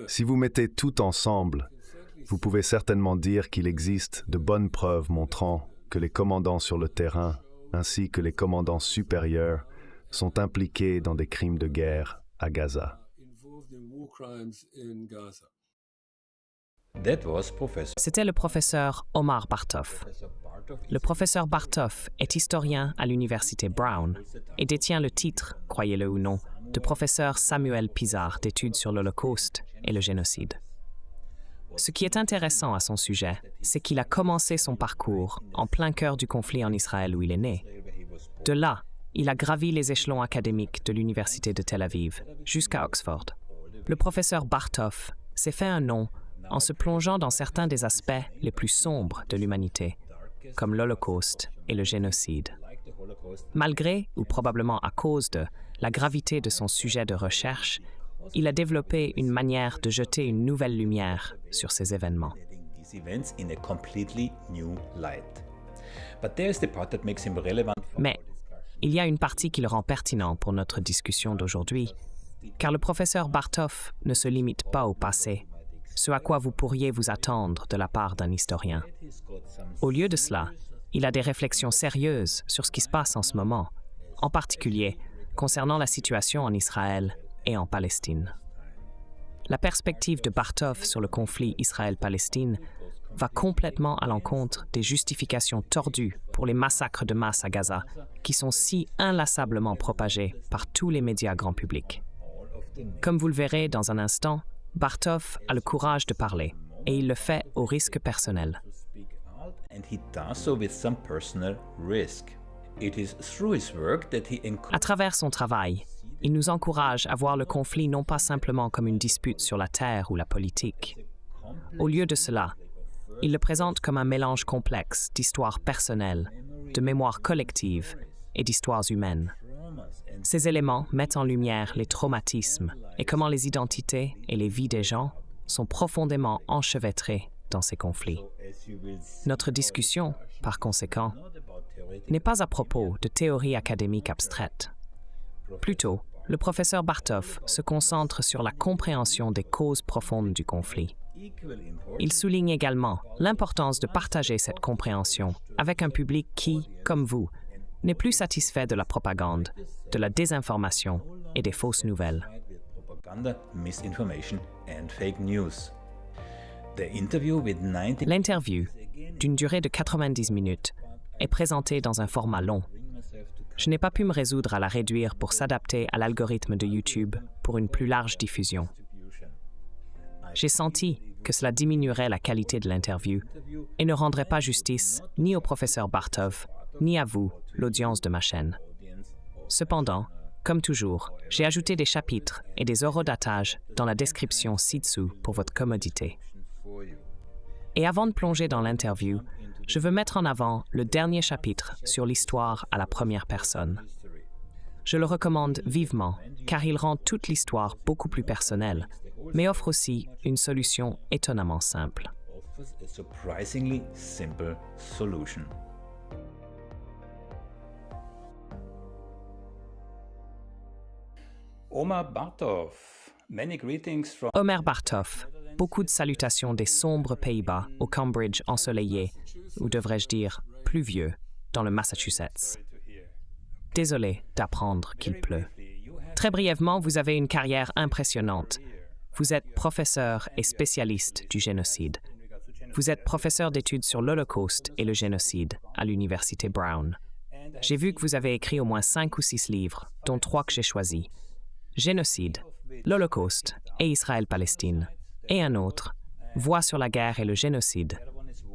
Si vous mettez tout ensemble, vous pouvez certainement dire qu'il existe de bonnes preuves montrant que les commandants sur le terrain, ainsi que les commandants supérieurs, sont impliqués dans des crimes de guerre à Gaza. C'était le professeur Omar Bartov. Le professeur Bartov est historien à l'université Brown et détient le titre, croyez-le ou non, de professeur Samuel Pisar d'études sur l'Holocauste et le génocide. Ce qui est intéressant à son sujet, c'est qu'il a commencé son parcours en plein cœur du conflit en Israël où il est né. De là, il a gravi les échelons académiques de l'université de Tel Aviv jusqu'à Oxford. Le professeur Bartov s'est fait un nom en se plongeant dans certains des aspects les plus sombres de l'humanité, comme l'Holocauste et le génocide. Malgré, ou probablement à cause de, la gravité de son sujet de recherche, il a développé une manière de jeter une nouvelle lumière sur ces événements. Mais il y a une partie qui le rend pertinent pour notre discussion d'aujourd'hui, car le professeur Bartov ne se limite pas au passé, ce à quoi vous pourriez vous attendre de la part d'un historien. Au lieu de cela, il a des réflexions sérieuses sur ce qui se passe en ce moment, en particulier concernant la situation en Israël et en Palestine. La perspective de Bartov sur le conflit Israël-Palestine va complètement à l'encontre des justifications tordues pour les massacres de masse à Gaza, qui sont si inlassablement propagés par tous les médias grand public. Comme vous le verrez dans un instant, Bartov a le courage de parler, et il le fait au risque personnel. À travers son travail, il nous encourage à voir le conflit non pas simplement comme une dispute sur la terre ou la politique. Au lieu de cela, il le présente comme un mélange complexe d'histoires personnelles, de mémoire collective et d'histoires humaines. Ces éléments mettent en lumière les traumatismes et comment les identités et les vies des gens sont profondément enchevêtrées dans ces conflits. Notre discussion, par conséquent, n'est pas à propos de théories académiques abstraites. Plutôt, le professeur Bartov se concentre sur la compréhension des causes profondes du conflit. Il souligne également l'importance de partager cette compréhension avec un public qui, comme vous, n'est plus satisfait de la propagande, de la désinformation et des fausses nouvelles. L'interview, d'une durée de 90 minutes, est présentée dans un format long. Je n'ai pas pu me résoudre à la réduire pour s'adapter à l'algorithme de YouTube pour une plus large diffusion. J'ai senti que cela diminuerait la qualité de l'interview et ne rendrait pas justice ni au professeur Bartov, ni à vous, l'audience de ma chaîne. Cependant, comme toujours, j'ai ajouté des chapitres et des horodatages dans la description ci-dessous pour votre commodité. Et avant de plonger dans l'interview, je veux mettre en avant le dernier chapitre sur l'histoire à la première personne. Je le recommande vivement, car il rend toute l'histoire beaucoup plus personnelle, mais offre aussi une solution étonnamment simple. Omar Bartov, many greetings from... Omer Bartov, beaucoup de salutations des sombres Pays-Bas au Cambridge ensoleillé, ou devrais-je dire pluvieux, dans le Massachusetts. Désolé d'apprendre qu'il pleut. Très brièvement, vous avez une carrière impressionnante. Vous êtes professeur et spécialiste du génocide. Vous êtes professeur d'études sur l'Holocauste et le génocide à l'université Brown. J'ai vu que vous avez écrit au moins 5 ou 6 livres, dont 3 que j'ai choisis. Génocide, l'Holocauste et Israël-Palestine, et un autre, Voix sur la guerre et le génocide,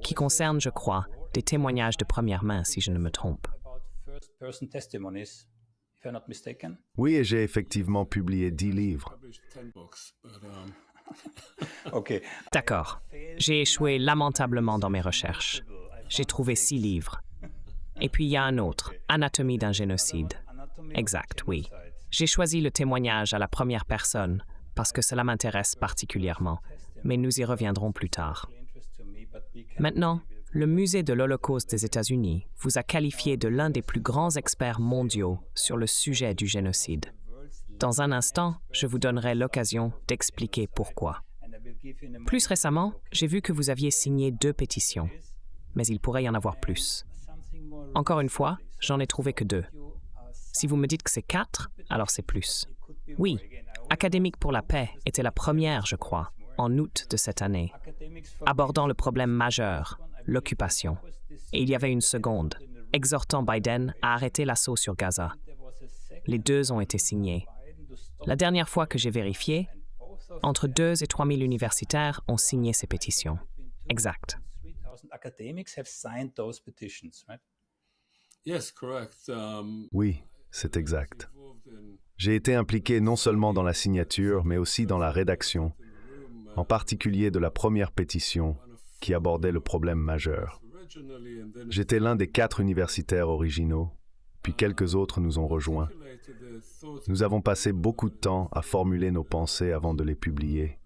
qui concerne, je crois, des témoignages de première main, si je ne me trompe. Oui, et j'ai effectivement publié 10 livres. D'accord. J'ai échoué lamentablement dans mes recherches. J'ai trouvé 6 livres. Et puis il y a un autre, Anatomie d'un génocide. Exact, oui. J'ai choisi le témoignage à la première personne parce que cela m'intéresse particulièrement, mais nous y reviendrons plus tard. Maintenant, le Musée de l'Holocauste des États-Unis vous a qualifié de l'un des plus grands experts mondiaux sur le sujet du génocide. Dans un instant, je vous donnerai l'occasion d'expliquer pourquoi. Plus récemment, j'ai vu que vous aviez signé 2 pétitions, mais il pourrait y en avoir plus. Encore une fois, j'en ai trouvé que 2. Si vous me dites que c'est 4, alors c'est plus. Oui, Académique pour la paix était la première, je crois, en août de cette année, abordant le problème majeur, l'occupation. Et il y avait une seconde, exhortant Biden à arrêter l'assaut sur Gaza. Les 2 ont été signés. La dernière fois que j'ai vérifié, entre 2 et 3 000 universitaires ont signé ces pétitions. Exact. Oui, c'est exact. J'ai été impliqué non seulement dans la signature, mais aussi dans la rédaction, en particulier de la première pétition qui abordait le problème majeur. J'étais l'un des 4 universitaires originaux, puis quelques autres nous ont rejoints. Nous avons passé beaucoup de temps à formuler nos pensées avant de les publier,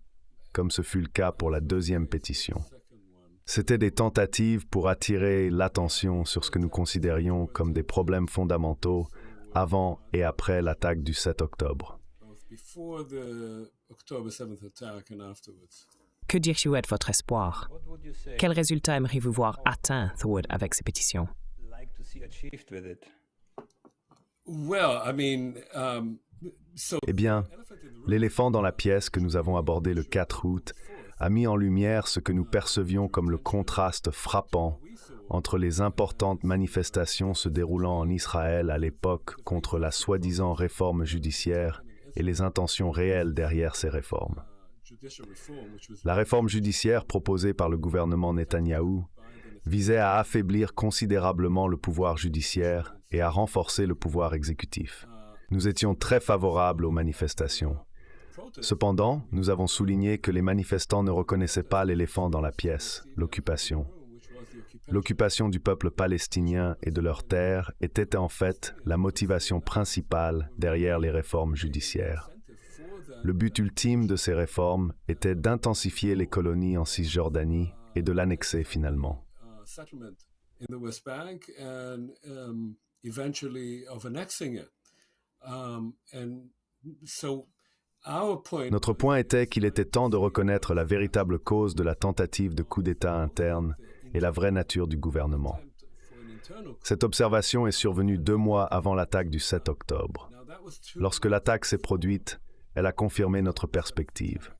comme ce fut le cas pour la 2e pétition. C'étaient des tentatives pour attirer l'attention sur ce que nous considérions comme des problèmes fondamentaux avant et après l'attaque du 7 octobre. Que diriez-vous être votre espoir? Quel résultat aimeriez-vous voir atteint, Thorwood, avec ces pétitions? Eh bien, l'éléphant dans la pièce que nous avons abordé le 4 août a mis en lumière ce que nous percevions comme le contraste frappant entre les importantes manifestations se déroulant en Israël à l'époque contre la soi-disant réforme judiciaire et les intentions réelles derrière ces réformes. La réforme judiciaire proposée par le gouvernement Netanyahou visait à affaiblir considérablement le pouvoir judiciaire et à renforcer le pouvoir exécutif. Nous étions très favorables aux manifestations. Cependant, nous avons souligné que les manifestants ne reconnaissaient pas l'éléphant dans la pièce, l'occupation. L'occupation du peuple palestinien et de leurs terres était en fait la motivation principale derrière les réformes judiciaires. Le but ultime de ces réformes était d'intensifier les colonies en Cisjordanie et de l'annexer finalement. Notre point était qu'il était temps de reconnaître la véritable cause de la tentative de coup d'État interne et la vraie nature du gouvernement. Cette observation est survenue 2 mois avant l'attaque du 7 octobre. Lorsque l'attaque s'est produite, elle a confirmé notre perspective.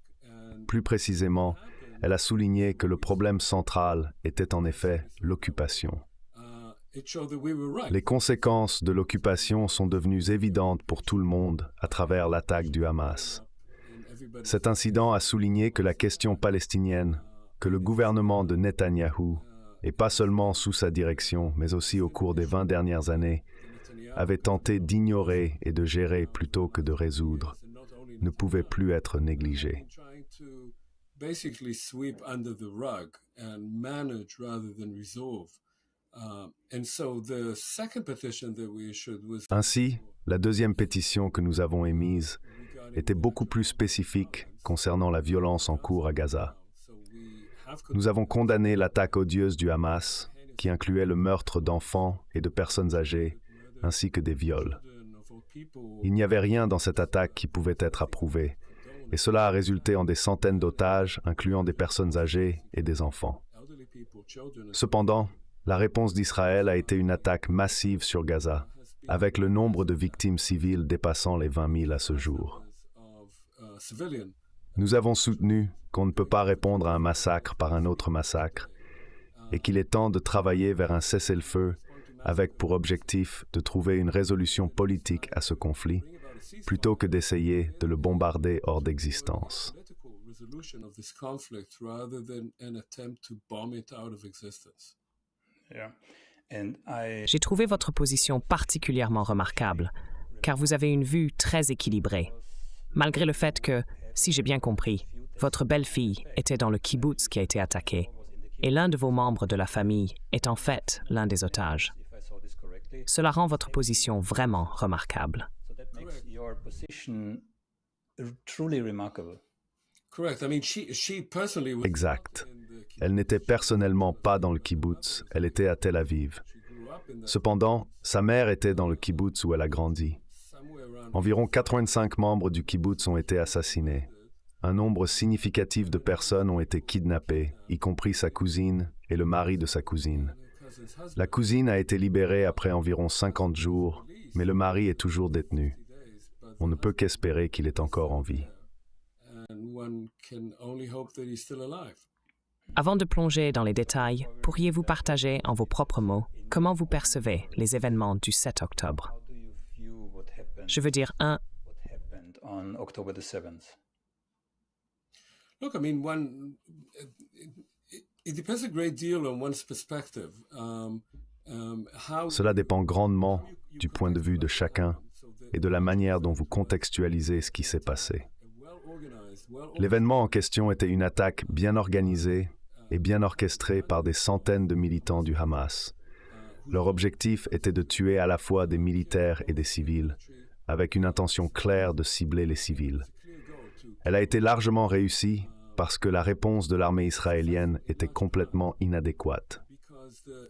Plus précisément, elle a souligné que le problème central était en effet l'occupation. Les conséquences de l'occupation sont devenues évidentes pour tout le monde à travers l'attaque du Hamas. Cet incident a souligné que la question palestinienne, que le gouvernement de Netanyahou, et pas seulement sous sa direction, mais aussi au cours des 20 dernières années, avait tenté d'ignorer et de gérer plutôt que de résoudre, ne pouvait plus être négligé. Ainsi, la 2e pétition que nous avons émise était beaucoup plus spécifique concernant la violence en cours à Gaza. Nous avons condamné l'attaque odieuse du Hamas, qui incluait le meurtre d'enfants et de personnes âgées, ainsi que des viols. Il n'y avait rien dans cette attaque qui pouvait être approuvé, et cela a résulté en des centaines d'otages, incluant des personnes âgées et des enfants. Cependant, la réponse d'Israël a été une attaque massive sur Gaza, avec le nombre de victimes civiles dépassant les 20 000 à ce jour. Nous avons soutenu qu'on ne peut pas répondre à un massacre par un autre massacre et qu'il est temps de travailler vers un cessez-le-feu avec pour objectif de trouver une résolution politique à ce conflit plutôt que d'essayer de le bombarder hors d'existence. J'ai trouvé votre position particulièrement remarquable, car vous avez une vue très équilibrée. Malgré le fait que, si j'ai bien compris, votre belle-fille était dans le kibboutz qui a été attaqué, et l'un de vos membres de la famille est en fait l'un des otages. Cela rend votre position vraiment remarquable. Exact. Elle n'était personnellement pas dans le kibboutz, elle était à Tel Aviv. Cependant, sa mère était dans le kibboutz où elle a grandi. Environ 85 membres du kibbutz ont été assassinés. Un nombre significatif de personnes ont été kidnappées, y compris sa cousine et le mari de sa cousine. La cousine a été libérée après environ 50 jours, mais le mari est toujours détenu. On ne peut qu'espérer qu'il est encore en vie. Avant de plonger dans les détails, pourriez-vous partager en vos propres mots comment vous percevez les événements du 7 octobre? How do you view what happened, Je veux dire, what happened on October the 7th? Look, I mean, it depends a great deal on one's perspective. Cela dépend grandement du point de vue de chacun et de la manière dont vous contextualisez ce qui s'est passé. L'événement en question était une attaque bien organisée et bien orchestrée par des centaines de militants du Hamas. Leur objectif était de tuer à la fois des militaires et des civils, avec une intention claire de cibler les civils. Elle a été largement réussie parce que la réponse de l'armée israélienne était complètement inadéquate.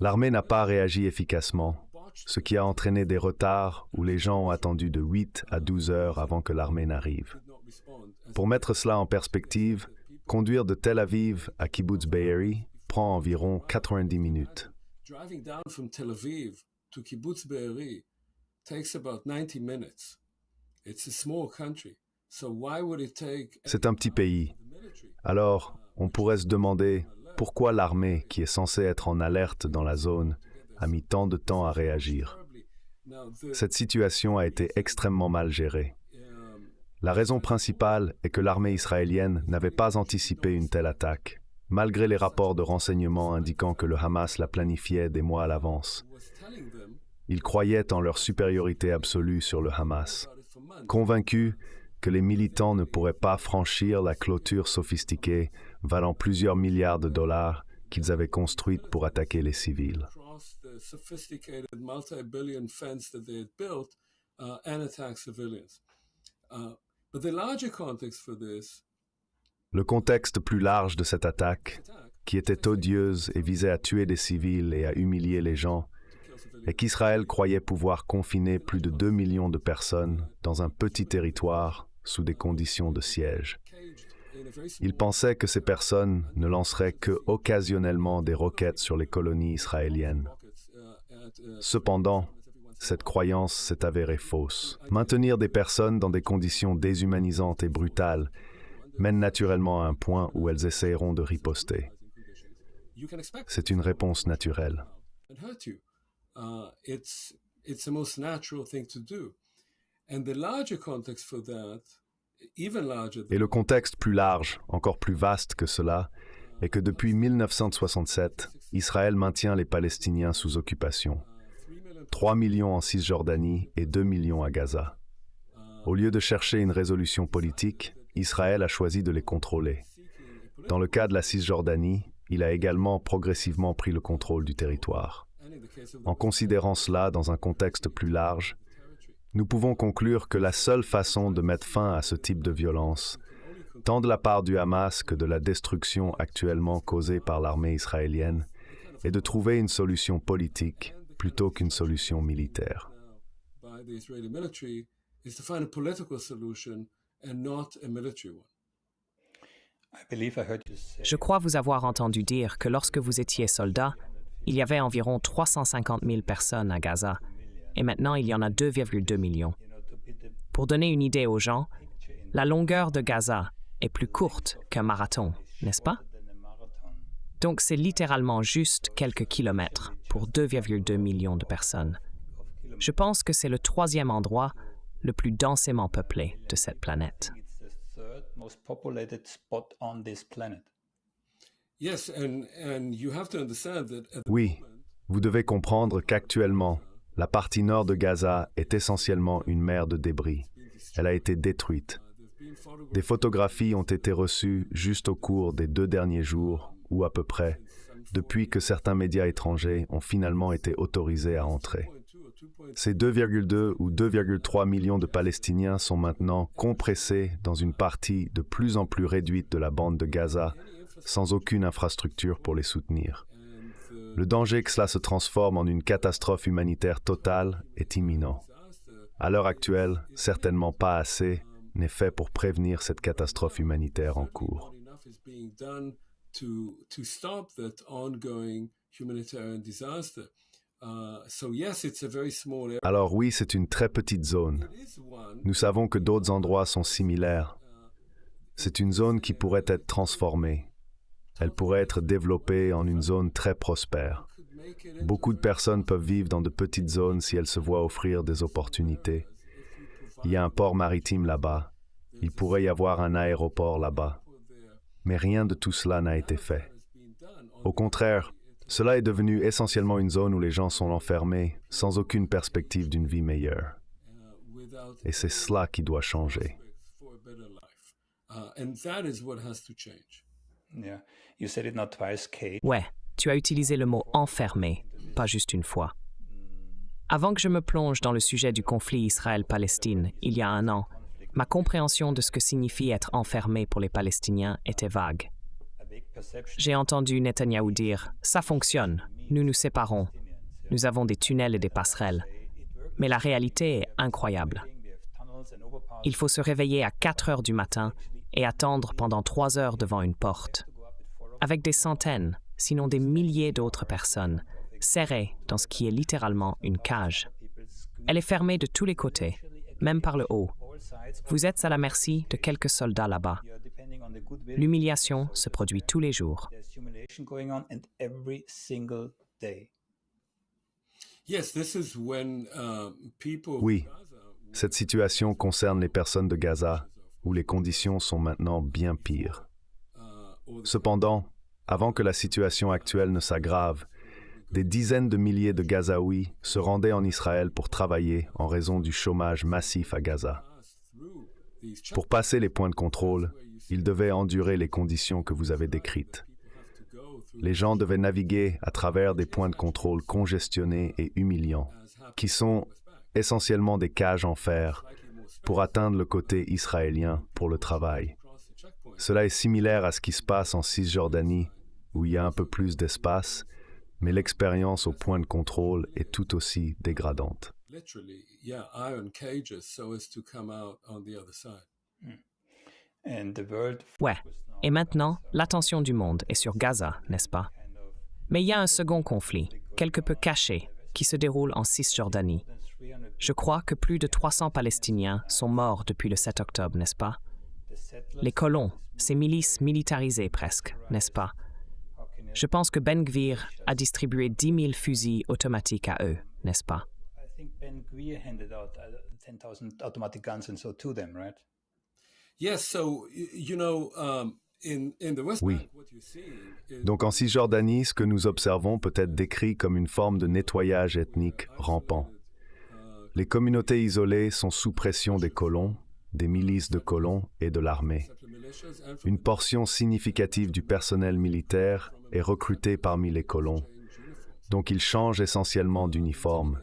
L'armée n'a pas réagi efficacement, ce qui a entraîné des retards où les gens ont attendu de 8 à 12 heures avant que l'armée n'arrive. Pour mettre cela en perspective, conduire de Tel Aviv à Kibbutz Be'eri prend environ 90 minutes. Driving down from Tel Aviv to Kibbutz Be'eri takes about 90 minutes. It's a small country, so why would it take... C'est un petit pays. Alors, on pourrait se demander pourquoi l'armée, qui est censée être en alerte dans la zone, a mis tant de temps à réagir. Cette situation a été extrêmement mal gérée. La raison principale est que l'armée israélienne n'avait pas anticipé une telle attaque, malgré les rapports de renseignement indiquant que le Hamas la planifiait des mois à l'avance. Ils croyaient en leur supériorité absolue sur le Hamas, convaincus que les militants ne pourraient pas franchir la clôture sophistiquée valant plusieurs milliards de dollars qu'ils avaient construite pour attaquer les civils. Le contexte plus large de cette attaque, qui était odieuse et visait à tuer des civils et à humilier les gens, est qu'Israël croyait pouvoir confiner plus de 2 millions de personnes dans un petit territoire sous des conditions de siège. Il pensait que ces personnes ne lanceraient que occasionnellement des roquettes sur les colonies israéliennes. Cependant, cette croyance s'est avérée fausse. Maintenir des personnes dans des conditions déshumanisantes et brutales mène naturellement à un point où elles essaieront de riposter. C'est une réponse naturelle. It's the most natural thing to do. And the larger context for that, even larger... Et le contexte plus large, encore plus vaste que cela, est que depuis 1967, Israël maintient les Palestiniens sous occupation. 3 millions en Cisjordanie et 2 millions à Gaza. Au lieu de chercher une résolution politique, Israël a choisi de les contrôler. Dans le cas de la Cisjordanie, il a également progressivement pris le contrôle du territoire. En considérant cela dans un contexte plus large, nous pouvons conclure que la seule façon de mettre fin à ce type de violence, tant de la part du Hamas que de la destruction actuellement causée par l'armée israélienne, est de trouver une solution politique plutôt qu'une solution militaire. Je crois vous avoir entendu dire que lorsque vous étiez soldat, il y avait environ 350 000 personnes à Gaza, et maintenant il y en a 2,2 millions. Pour donner une idée aux gens, la longueur de Gaza est plus courte qu'un marathon, n'est-ce pas? Donc c'est littéralement juste quelques kilomètres pour 2,2 millions de personnes. Je pense que c'est le 3e endroit le plus densément peuplé de cette planète. Oui, vous devez comprendre qu'actuellement, la partie nord de Gaza est essentiellement une mer de débris. Elle a été détruite. Des photographies ont été reçues juste au cours des 2 derniers jours, ou à peu près, depuis que certains médias étrangers ont finalement été autorisés à entrer. Ces 2,2 ou 2,3 millions de Palestiniens sont maintenant compressés dans une partie de plus en plus réduite de la bande de Gaza, sans aucune infrastructure pour les soutenir. Le danger que cela se transforme en une catastrophe humanitaire totale est imminent. À l'heure actuelle, certainement pas assez n'est fait pour prévenir cette catastrophe humanitaire en cours. Alors oui, c'est une très petite zone. Nous savons que d'autres endroits sont similaires. C'est une zone qui pourrait être transformée. Elle pourrait être développée en une zone très prospère. Beaucoup de personnes peuvent vivre dans de petites zones si elles se voient offrir des opportunités. Il y a un port maritime là-bas. Il pourrait y avoir un aéroport là-bas. Mais rien de tout cela n'a été fait. Au contraire, cela est devenu essentiellement une zone où les gens sont enfermés, sans aucune perspective d'une vie meilleure. Et c'est cela qui doit changer. Yeah, you said it not twice, Kate. Ouais, tu as utilisé le mot « enfermé », pas juste une fois. Avant que je me plonge dans le sujet du conflit Israël-Palestine, il y a un an, ma compréhension de ce que signifie être enfermé pour les Palestiniens était vague. J'ai entendu Netanyahou dire « ça fonctionne, nous nous séparons, nous avons des tunnels et des passerelles ». Mais la réalité est incroyable. Il faut se réveiller à 4 heures du matin et attendre pendant 3 heures devant une porte, avec des centaines, sinon des milliers d'autres personnes, serrées dans ce qui est littéralement une cage. Elle est fermée de tous les côtés, même par le haut. Vous êtes à la merci de quelques soldats là-bas. L'humiliation se produit tous les jours. Oui, cette situation concerne les personnes de Gaza, où les conditions sont maintenant bien pires. Cependant, avant que la situation actuelle ne s'aggrave, des dizaines de milliers de Gazaouis se rendaient en Israël pour travailler en raison du chômage massif à Gaza. Pour passer les points de contrôle, ils devaient endurer les conditions que vous avez décrites. Les gens devaient naviguer à travers des points de contrôle congestionnés et humiliants, qui sont essentiellement des cages en fer, pour atteindre le côté israélien pour le travail. Cela est similaire à ce qui se passe en Cisjordanie, où il y a un peu plus d'espace, mais l'expérience au point de contrôle est tout aussi dégradante. Ouais, et maintenant, l'attention du monde est sur Gaza, n'est-ce pas? Mais il y a un second conflit, quelque peu caché, qui se déroule en Cisjordanie. Je crois que plus de 300 Palestiniens sont morts depuis le 7 octobre, n'est-ce pas? Les colons, ces milices militarisées presque, n'est-ce pas? Je pense que Ben Gvir a distribué 10 000 fusils automatiques à eux, n'est-ce pas? Oui. Donc en Cisjordanie, ce que nous observons peut être décrit comme une forme de nettoyage ethnique rampant. Les communautés isolées sont sous pression des colons, des milices de colons et de l'armée. Une portion significative du personnel militaire est recrutée parmi les colons. Donc ils changent essentiellement d'uniforme.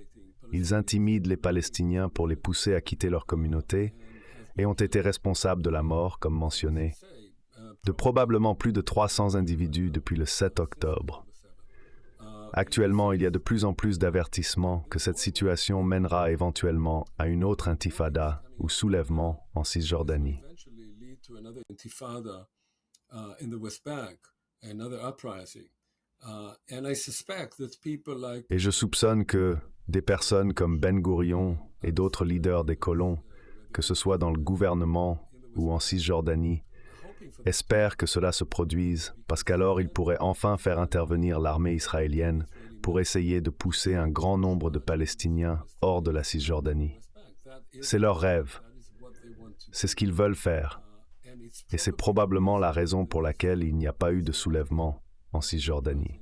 Ils intimident les Palestiniens pour les pousser à quitter leur communauté et ont été responsables de la mort, comme mentionné, de probablement plus de 300 individus depuis le 7 octobre. Actuellement, il y a de plus en plus d'avertissements que cette situation mènera éventuellement à une autre intifada ou soulèvement en Cisjordanie. Et je soupçonne que des personnes comme Ben Gourion et d'autres leaders des colons, que ce soit dans le gouvernement ou en Cisjordanie, espèrent que cela se produise parce qu'alors ils pourraient enfin faire intervenir l'armée israélienne pour essayer de pousser un grand nombre de Palestiniens hors de la Cisjordanie. C'est leur rêve. C'est ce qu'ils veulent faire. Et c'est probablement la raison pour laquelle il n'y a pas eu de soulèvement en Cisjordanie.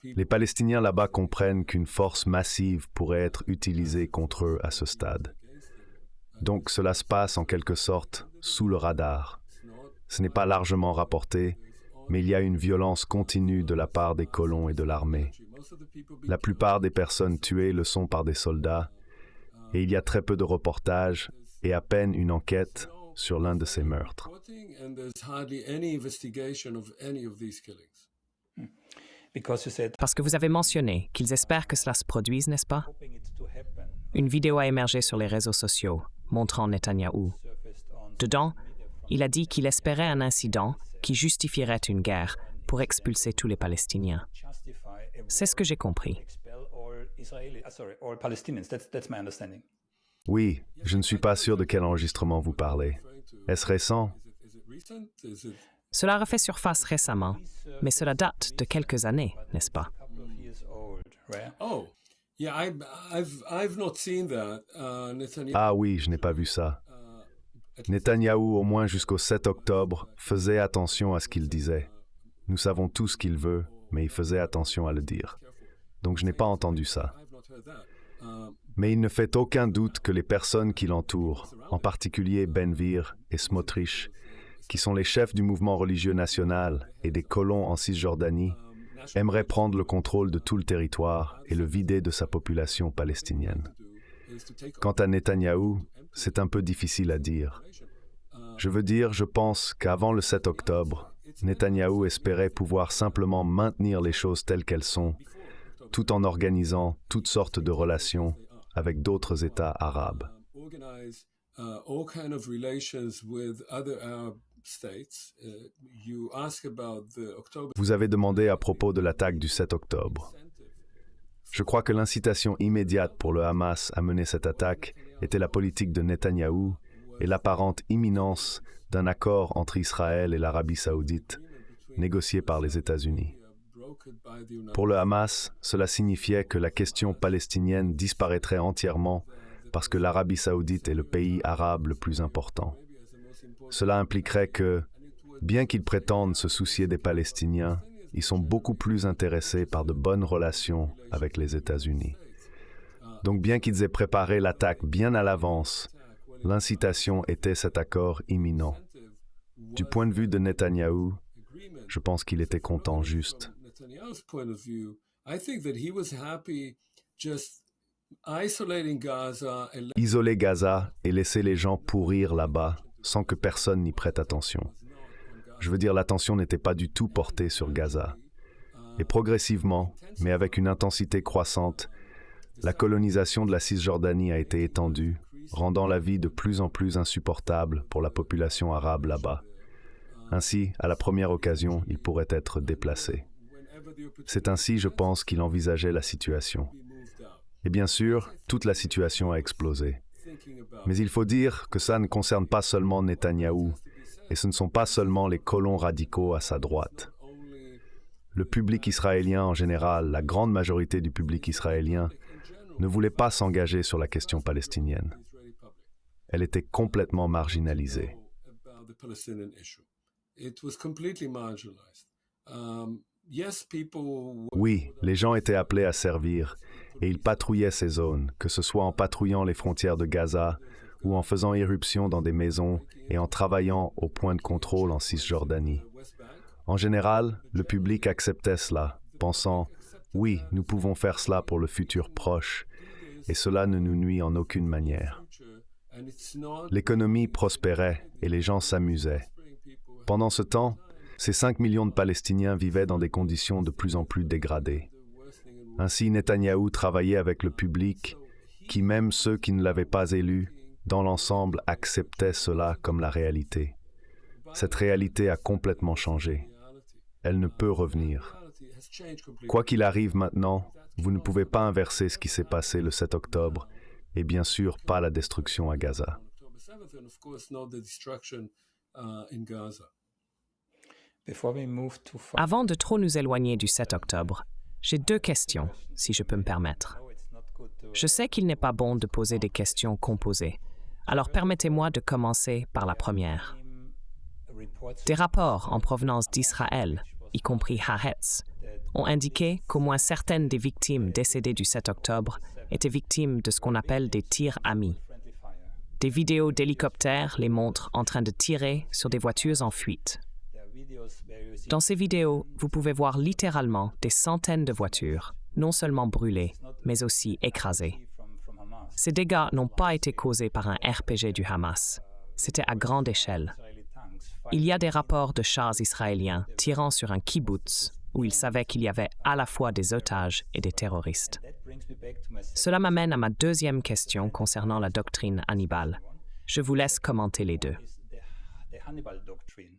Les Palestiniens là-bas comprennent qu'une force massive pourrait être utilisée contre eux à ce stade. Donc cela se passe en quelque sorte sous le radar. Ce n'est pas largement rapporté, mais il y a une violence continue de la part des colons et de l'armée. La plupart des personnes tuées le sont par des soldats, et il y a très peu de reportages et à peine une enquête sur l'un de ces meurtres. Parce que vous avez mentionné qu'ils espèrent que cela se produise, n'est-ce pas? Une vidéo a émergé sur les réseaux sociaux, montrant Netanyahou. Dedans, il a dit qu'il espérait un incident qui justifierait une guerre pour expulser tous les Palestiniens. C'est ce que j'ai compris. Oui, je ne suis pas sûr de quel enregistrement vous parlez. Est-ce récent? Cela a refait surface récemment, mais cela date de quelques années, n'est-ce pas? Oh, yeah, I've not seen that. Netanyahu. Ah oui, je n'ai pas vu ça. Netanyahou, au moins jusqu'au 7 octobre, faisait attention à ce qu'il disait. Nous savons tous ce qu'il veut, mais il faisait attention à le dire. Donc je n'ai pas entendu ça. I've not heard that. Mais il ne fait aucun doute que les personnes qui l'entourent, en particulier Ben-Gvir et Smotrich, qui sont les chefs du mouvement religieux national et des colons en Cisjordanie, aimeraient prendre le contrôle de tout le territoire et le vider de sa population palestinienne. Quant à Netanyahou, c'est un peu difficile à dire. Je veux dire, je pense qu'avant le 7 octobre, Netanyahou espérait pouvoir simplement maintenir les choses telles qu'elles sont, tout en organisant toutes sortes de relations avec d'autres États arabes. Organize all kind of relations with other Arab states. You ask about the October. Vous avez demandé à propos de l'attaque du 7 octobre. Je crois que l'incitation immédiate pour le Hamas à mener cette attaque était la politique de Netanyahou et l'apparente imminence d'un accord entre Israël et l'Arabie saoudite, négocié par les États-Unis. Pour le Hamas, cela signifiait que la question palestinienne disparaîtrait entièrement parce que l'Arabie saoudite est le pays arabe le plus important. Cela impliquerait que, bien qu'ils prétendent se soucier des Palestiniens, ils sont beaucoup plus intéressés par de bonnes relations avec les États-Unis. Donc bien qu'ils aient préparé l'attaque bien à l'avance, l'incitation était cet accord imminent. Du point de vue de Netanyahou, je pense qu'il était content juste. Netanyahu's point of view, I think that he was happy just isolating Gaza and Isoler Gaza et laisser les gens pourrir là-bas sans que personne n'y prête attention. Je veux dire, l'attention n'était pas du tout portée sur Gaza. Et progressivement, mais avec une intensité croissante, la colonisation de la Cisjordanie a été étendue, rendant la vie de plus en plus insupportable pour la population arabe là-bas. Ainsi, à la première occasion, il pourrait être déplacé. C'est ainsi, je pense, qu'il envisageait la situation. Et bien sûr, toute la situation a explosé. Mais il faut dire que ça ne concerne pas seulement Netanyahou, et ce ne sont pas seulement les colons radicaux à sa droite. Le public israélien en général, la grande majorité du public israélien, ne voulait pas s'engager sur la question palestinienne. Elle était complètement marginalisée. Oui, les gens étaient appelés à servir, et ils patrouillaient ces zones, que ce soit en patrouillant les frontières de Gaza, ou en faisant irruption dans des maisons et en travaillant au point de contrôle en Cisjordanie. En général, le public acceptait cela, pensant « Oui, nous pouvons faire cela pour le futur proche, et cela ne nous nuit en aucune manière. » L'économie prospérait et les gens s'amusaient. Pendant ce temps, ces 5 millions de Palestiniens vivaient dans des conditions de plus en plus dégradées. Ainsi, Netanyahou travaillait avec le public, qui, même ceux qui ne l'avaient pas élu, dans l'ensemble, acceptaient cela comme la réalité. Cette réalité a complètement changé. Elle ne peut revenir. Quoi qu'il arrive maintenant, vous ne pouvez pas inverser ce qui s'est passé le 7 octobre, et bien sûr pas la destruction à Gaza. Avant de trop nous éloigner du 7 octobre, j'ai 2 questions, si je peux me permettre. Je sais qu'il n'est pas bon de poser des questions composées, alors permettez-moi de commencer par la première. Des rapports en provenance d'Israël, y compris Haaretz, ont indiqué qu'au moins certaines des victimes décédées du 7 octobre étaient victimes de ce qu'on appelle des tirs amis. Des vidéos d'hélicoptères les montrent en train de tirer sur des voitures en fuite. Dans ces vidéos, vous pouvez voir littéralement des centaines de voitures, non seulement brûlées, mais aussi écrasées. Ces dégâts n'ont pas été causés par un RPG du Hamas. C'était à grande échelle. Il y a des rapports de chars israéliens tirant sur un kibbutz, où ils savaient qu'il y avait à la fois des otages et des terroristes. Cela m'amène à ma deuxième question concernant la doctrine Hannibal. Je vous laisse commenter les deux. The Hannibal doctrine.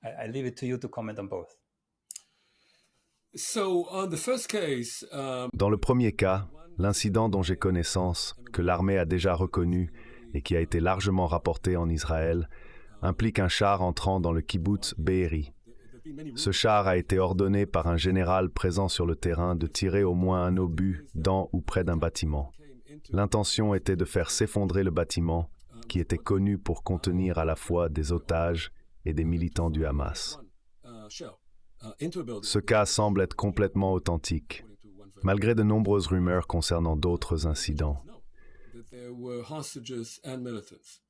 I leave it to you to comment on both. So on the first case, Dans le premier cas, l'incident dont j'ai connaissance, que l'armée a déjà reconnu et qui a été largement rapporté en Israël, implique un char entrant dans le kibbutz Be'eri. Ce char a été ordonné par un général présent sur le terrain de tirer au moins un obus dans ou près d'un bâtiment. L'intention était de faire s'effondrer le bâtiment, qui était connu pour contenir à la fois des otages et des militants du Hamas. Ce cas semble être complètement authentique, malgré de nombreuses rumeurs concernant d'autres incidents. there were hostages and militants,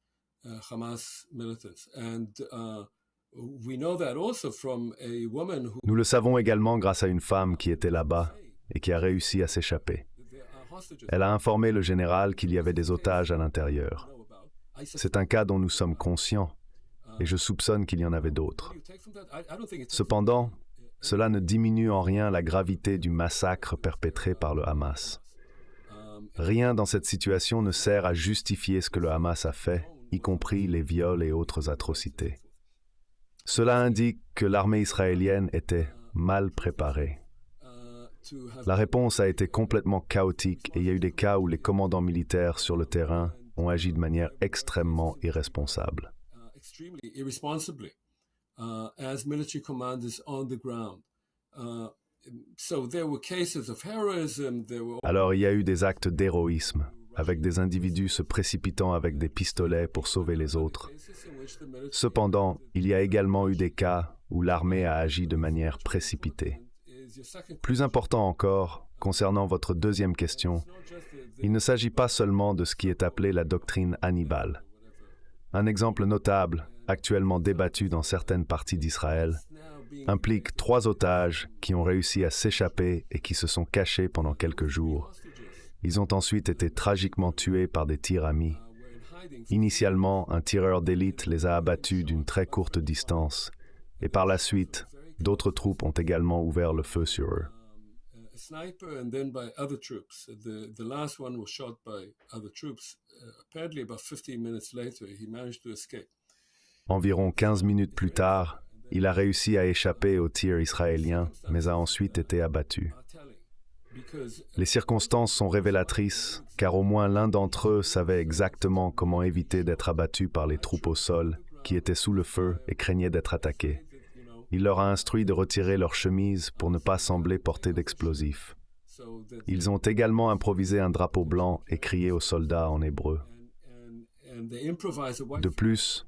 Hamas militants, and we know that also from a woman who. Nous le savons également grâce à une femme qui était là-bas et qui a réussi à s'échapper. Elle a informé le général qu'il y avait des otages à l'intérieur. C'est un cas dont nous sommes conscients et je soupçonne qu'il y en avait d'autres. Cependant, cela ne diminue en rien la gravité du massacre perpétré par le Hamas. Rien dans cette situation ne sert à justifier ce que le Hamas a fait, y compris les viols et autres atrocités. Cela indique que l'armée israélienne était mal préparée. La réponse a été complètement chaotique et il y a eu des cas où les commandants militaires sur le terrain ont agi de manière extrêmement irresponsable. Extremely irresponsibly as military commanders on the ground. So there were cases of heroism. Alors il y a eu des actes d'héroïsme, avec des individus se précipitant avec des pistolets pour sauver les autres. Cependant, il y a également eu des cas où l'armée a agi de manière précipitée. Plus important encore, concernant votre deuxième question, il ne s'agit pas seulement de ce qui est appelé la doctrine Hannibal. Un exemple notable, actuellement débattu dans certaines parties d'Israël, implique 3 otages qui ont réussi à s'échapper et qui se sont cachés pendant quelques jours. Ils ont ensuite été tragiquement tués par des tirs amis. Initialement, un tireur d'élite les a abattus d'une très courte distance, et par la suite, d'autres troupes ont également ouvert le feu sur eux. A sniper and then by other troops. The last one was shot by other troops. Apparently about 15 minutes later, he managed to escape. Environ 15 minutes plus tard, il a réussi à échapper aux tirs israéliens, mais a ensuite été abattu. Les circonstances sont révélatrices, car au moins l'un d'entre eux savait exactement comment éviter d'être abattu par les troupes au sol, qui étaient sous le feu et craignaient d'être attaqués. Il leur a instruit de retirer leurs chemises pour ne pas sembler porter d'explosifs. Ils ont également improvisé un drapeau blanc et crié aux soldats en hébreu. De plus,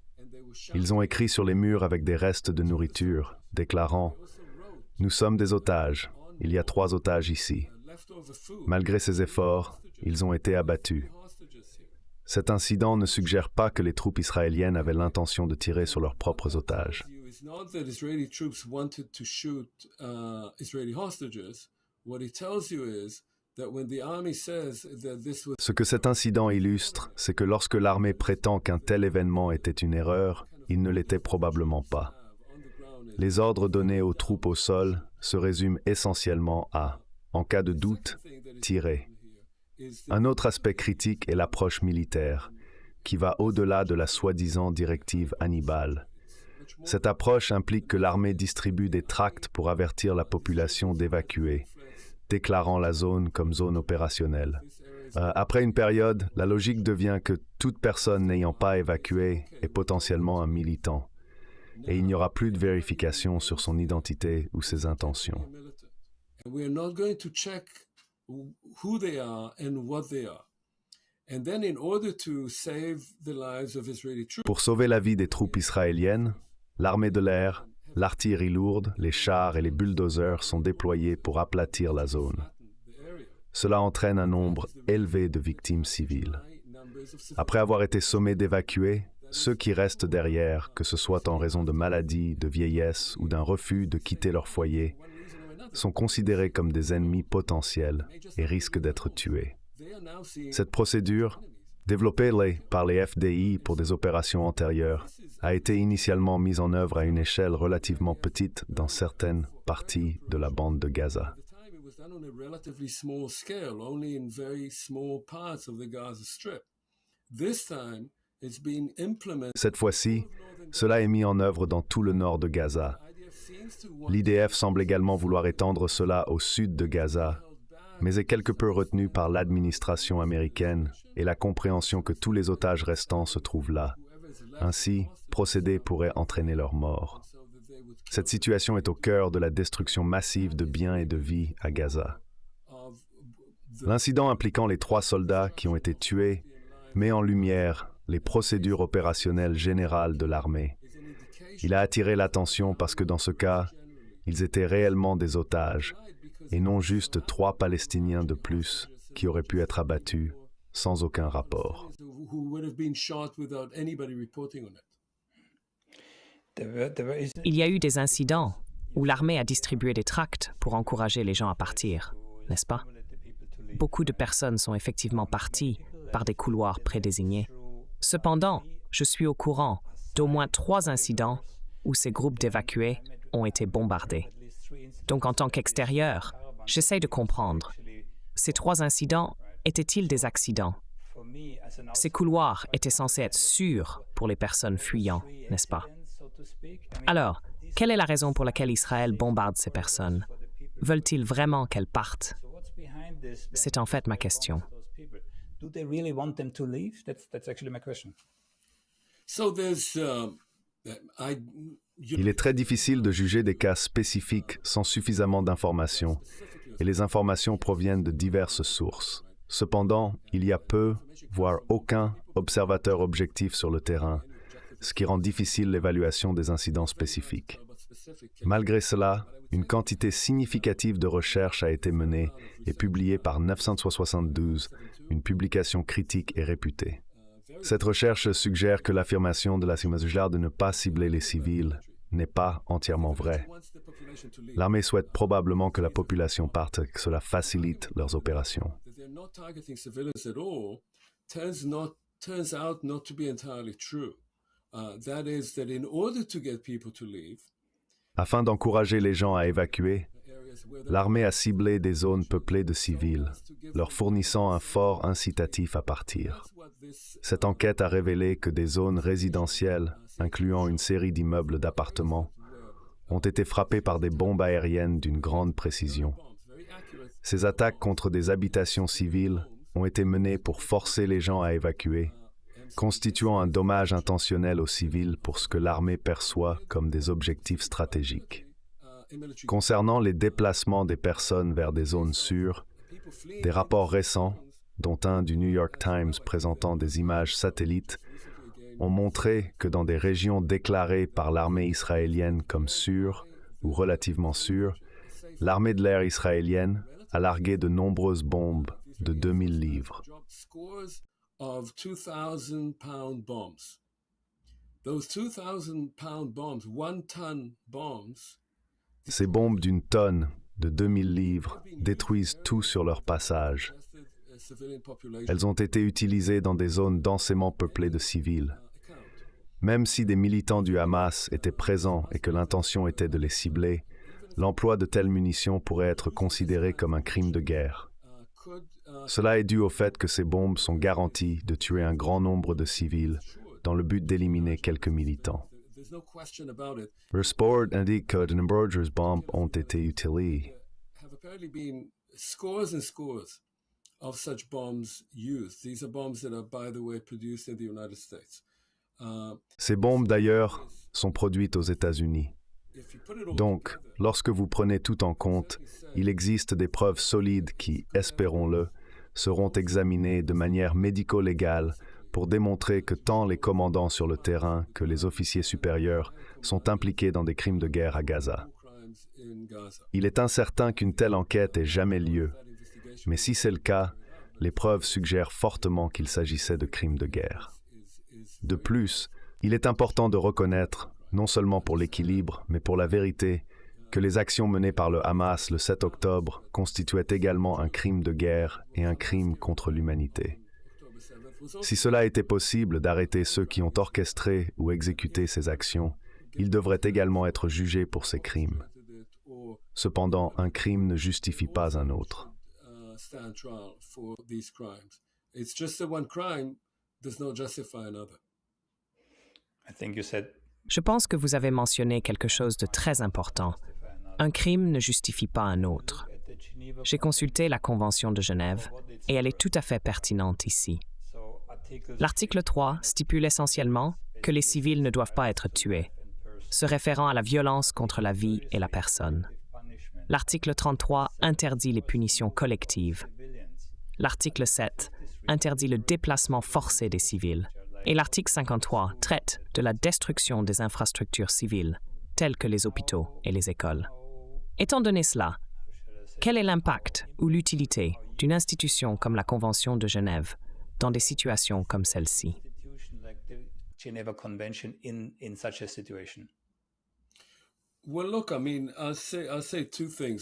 ils ont écrit sur les murs avec des restes de nourriture, déclarant « Nous sommes des otages. Il y a 3 otages ici. » Malgré ces efforts, ils ont été abattus. Cet incident ne suggère pas que les troupes israéliennes avaient l'intention de tirer sur leurs propres otages. Ce que cet incident illustre, c'est que lorsque l'armée prétend qu'un tel événement était une erreur, il ne l'était probablement pas. Les ordres donnés aux troupes au sol se résument essentiellement à, en cas de doute, tirer. Un autre aspect critique est l'approche militaire, qui va au-delà de la soi-disant directive Hannibal. Cette approche implique que l'armée distribue des tracts pour avertir la population d'évacuer, déclarant la zone comme zone opérationnelle. Après une période, la logique devient que toute personne n'ayant pas évacué est potentiellement un militant, et il n'y aura plus de vérification sur son identité ou ses intentions. Pour sauver la vie des troupes israéliennes, l'armée de l'air, l'artillerie lourde, les chars et les bulldozers sont déployés pour aplatir la zone. Cela entraîne un nombre élevé de victimes civiles. Après avoir été sommés d'évacuer, ceux qui restent derrière, que ce soit en raison de maladie, de vieillesse ou d'un refus de quitter leur foyer, sont considérés comme des ennemis potentiels et risquent d'être tués. Cette procédure, développée par les FDI pour des opérations antérieures, a été initialement mise en œuvre à une échelle relativement petite dans certaines parties de la bande de Gaza. Cette fois-ci, cela est mis en œuvre dans tout le nord de Gaza. L'IDF semble également vouloir étendre cela au sud de Gaza, mais est quelque peu retenu par l'administration américaine et la compréhension que tous les otages restants se trouvent là. Ainsi, procéder pourrait entraîner leur mort. Cette situation est au cœur de la destruction massive de biens et de vies à Gaza. L'incident impliquant les 3 soldats qui ont été tués met en lumière les procédures opérationnelles générales de l'armée. Il a attiré l'attention parce que dans ce cas, ils étaient réellement des otages et non juste 3 Palestiniens de plus qui auraient pu être abattus sans aucun rapport. Il y a eu des incidents où l'armée a distribué des tracts pour encourager les gens à partir, n'est-ce pas? Beaucoup de personnes sont effectivement parties par des couloirs prédésignés. Cependant, je suis au courant d'au moins 3 incidents où ces groupes d'évacués ont été bombardés. Donc en tant qu'extérieur, j'essaie de comprendre. Ces 3 incidents étaient-ils des accidents? Ces couloirs étaient censés être sûrs pour les personnes fuyant, n'est-ce pas? Alors, quelle est la raison pour laquelle Israël bombarde ces personnes? Veulent-ils vraiment qu'elles partent? C'est en fait ma question. Il est très difficile de juger des cas spécifiques sans suffisamment d'informations, et les informations proviennent de diverses sources. Cependant, il y a peu, voire aucun, observateur objectif sur le terrain, ce qui rend difficile l'évaluation des incidents spécifiques. Malgré cela, une quantité significative de recherches a été menée et publiée par 972, une publication critique et réputée. Cette recherche suggère que l'affirmation de la CIMASUJLAR de ne pas cibler les civils n'est pas entièrement vraie. L'armée souhaite probablement que la population parte et que cela facilite leurs opérations. Afin d'encourager les gens à évacuer, l'armée a ciblé des zones peuplées de civils, leur fournissant un fort incitatif à partir. Cette enquête a révélé que des zones résidentielles, incluant une série d'immeubles d'appartements, ont été frappées par des bombes aériennes d'une grande précision. Ces attaques contre des habitations civiles ont été menées pour forcer les gens à évacuer, constituant un dommage intentionnel aux civils pour ce que l'armée perçoit comme des objectifs stratégiques. Concernant les déplacements des personnes vers des zones sûres, des rapports récents, dont un du New York Times présentant des images satellites, ont montré que dans des régions déclarées par l'armée israélienne comme sûres ou relativement sûres, l'armée de l'air israélienne a largué de nombreuses bombes de 2000 livres. Of 2,000-pound bombs. Those 2,000-pound bombs, 1-ton bombs. Ces bombes d'une tonne, de 2000 livres, détruisent tout sur leur passage. Elles ont été utilisées dans des zones densément peuplées de civils. Même si des militants du Hamas étaient présents et que l'intention était de les cibler, l'emploi de telles munitions pourrait être considéré comme un crime de guerre. Cela est dû au fait que ces bombes sont garanties de tuer un grand nombre de civils dans le but d'éliminer quelques militants. Le rapport indique que de nombreuses bombes ont été utilisées. Ces bombes, d'ailleurs, sont produites aux États-Unis. Donc, lorsque vous prenez tout en compte, il existe des preuves solides qui, espérons-le, seront examinées de manière médico-légale pour démontrer que tant les commandants sur le terrain que les officiers supérieurs sont impliqués dans des crimes de guerre à Gaza. Il est incertain qu'une telle enquête ait jamais lieu, mais si c'est le cas, les preuves suggèrent fortement qu'il s'agissait de crimes de guerre. De plus, il est important de reconnaître, non seulement pour l'équilibre, mais pour la vérité, que les actions menées par le Hamas le 7 octobre constituaient également un crime de guerre et un crime contre l'humanité. Si cela était possible d'arrêter ceux qui ont orchestré ou exécuté ces actions, ils devraient également être jugés pour ces crimes. Cependant, un crime ne justifie pas un autre. Je pense que vous avez mentionné quelque chose de très important. Un crime ne justifie pas un autre. J'ai consulté la Convention de Genève et elle est tout à fait pertinente ici. L'article 3 stipule essentiellement que les civils ne doivent pas être tués, se référant à la violence contre la vie et la personne. L'article 33 interdit les punitions collectives. L'article 7 interdit le déplacement forcé des civils. Et l'article 53 traite de la destruction des infrastructures civiles, telles que les hôpitaux et les écoles. Étant donné cela, quel est l'impact ou l'utilité d'une institution comme la Convention de Genève dans des situations comme celle-ci?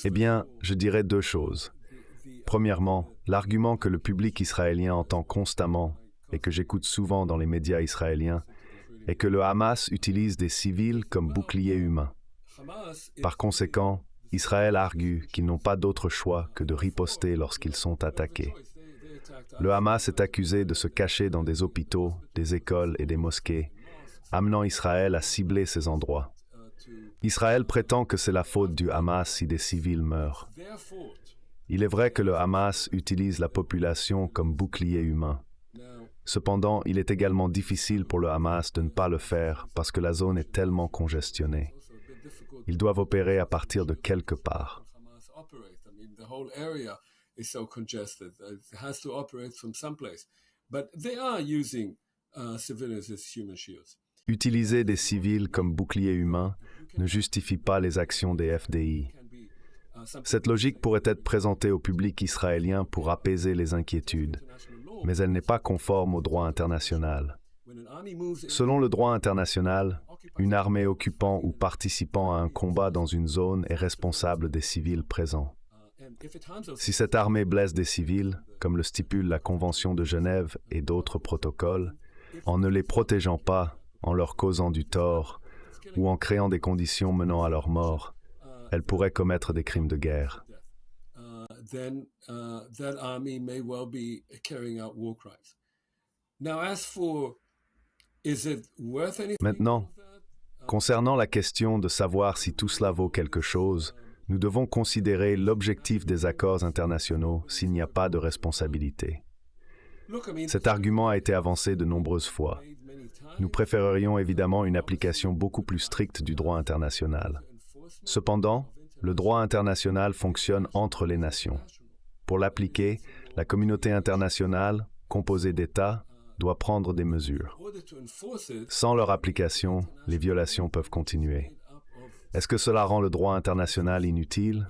Eh bien, je dirais deux choses. Premièrement, l'argument que le public israélien entend constamment et que j'écoute souvent dans les médias israéliens est que le Hamas utilise des civils comme boucliers humains. Par conséquent, Israël argue qu'ils n'ont pas d'autre choix que de riposter lorsqu'ils sont attaqués. Le Hamas est accusé de se cacher dans des hôpitaux, des écoles et des mosquées, amenant Israël à cibler ces endroits. Israël prétend que c'est la faute du Hamas si des civils meurent. Il est vrai que le Hamas utilise la population comme bouclier humain. Cependant, il est également difficile pour le Hamas de ne pas le faire parce que la zone est tellement congestionnée. Ils doivent opérer à partir de quelque part. Utiliser des civils comme boucliers humains ne justifie pas les actions des FDI. Cette logique pourrait être présentée au public israélien pour apaiser les inquiétudes, mais elle n'est pas conforme au droit international. Selon le droit international, une armée occupant ou participant à un combat dans une zone est responsable des civils présents. Si cette armée blesse des civils, comme le stipule la Convention de Genève et d'autres protocoles, en ne les protégeant pas, en leur causant du tort, ou en créant des conditions menant à leur mort, elle pourrait commettre des crimes de guerre. Maintenant, concernant la question de savoir si tout cela vaut quelque chose, nous devons considérer l'objectif des accords internationaux s'il n'y a pas de responsabilité. Cet argument a été avancé de nombreuses fois. Nous préférerions évidemment une application beaucoup plus stricte du droit international. Cependant, le droit international fonctionne entre les nations. Pour l'appliquer, la communauté internationale, composée d'États, doit prendre des mesures. Sans leur application, les violations peuvent continuer. Est-ce que cela rend le droit international inutile?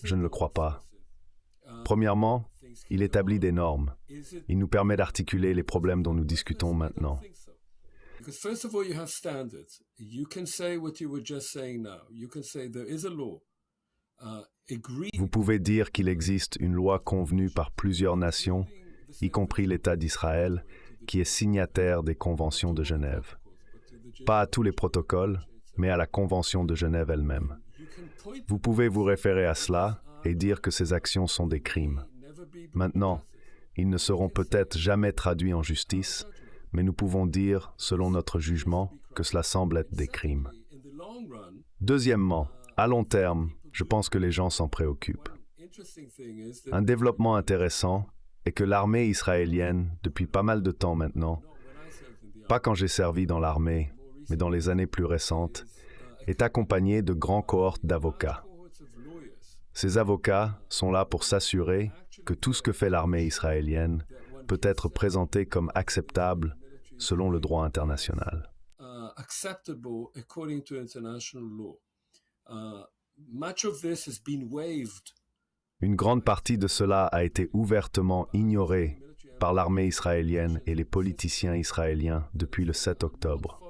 Je ne le crois pas. Premièrement, il établit des normes. Il nous permet d'articuler les problèmes dont nous discutons maintenant. Vous pouvez dire qu'il existe une loi convenue par plusieurs nations, y compris l'État d'Israël, qui est signataire des conventions de Genève. Pas à tous les protocoles, mais à la Convention de Genève elle-même. Vous pouvez vous référer à cela et dire que ces actions sont des crimes. Maintenant, ils ne seront peut-être jamais traduits en justice, mais nous pouvons dire, selon notre jugement, que cela semble être des crimes. Deuxièmement, à long terme, je pense que les gens s'en préoccupent. Un développement intéressant est que l'armée israélienne, depuis pas mal de temps maintenant, pas quand j'ai servi dans l'armée, mais dans les années plus récentes, est accompagnée de grands cohortes d'avocats. Ces avocats sont là pour s'assurer que tout ce que fait l'armée israélienne peut être présenté comme acceptable selon le droit international. Une grande partie de cela a été ouvertement ignorée par l'armée israélienne et les politiciens israéliens depuis le 7 octobre.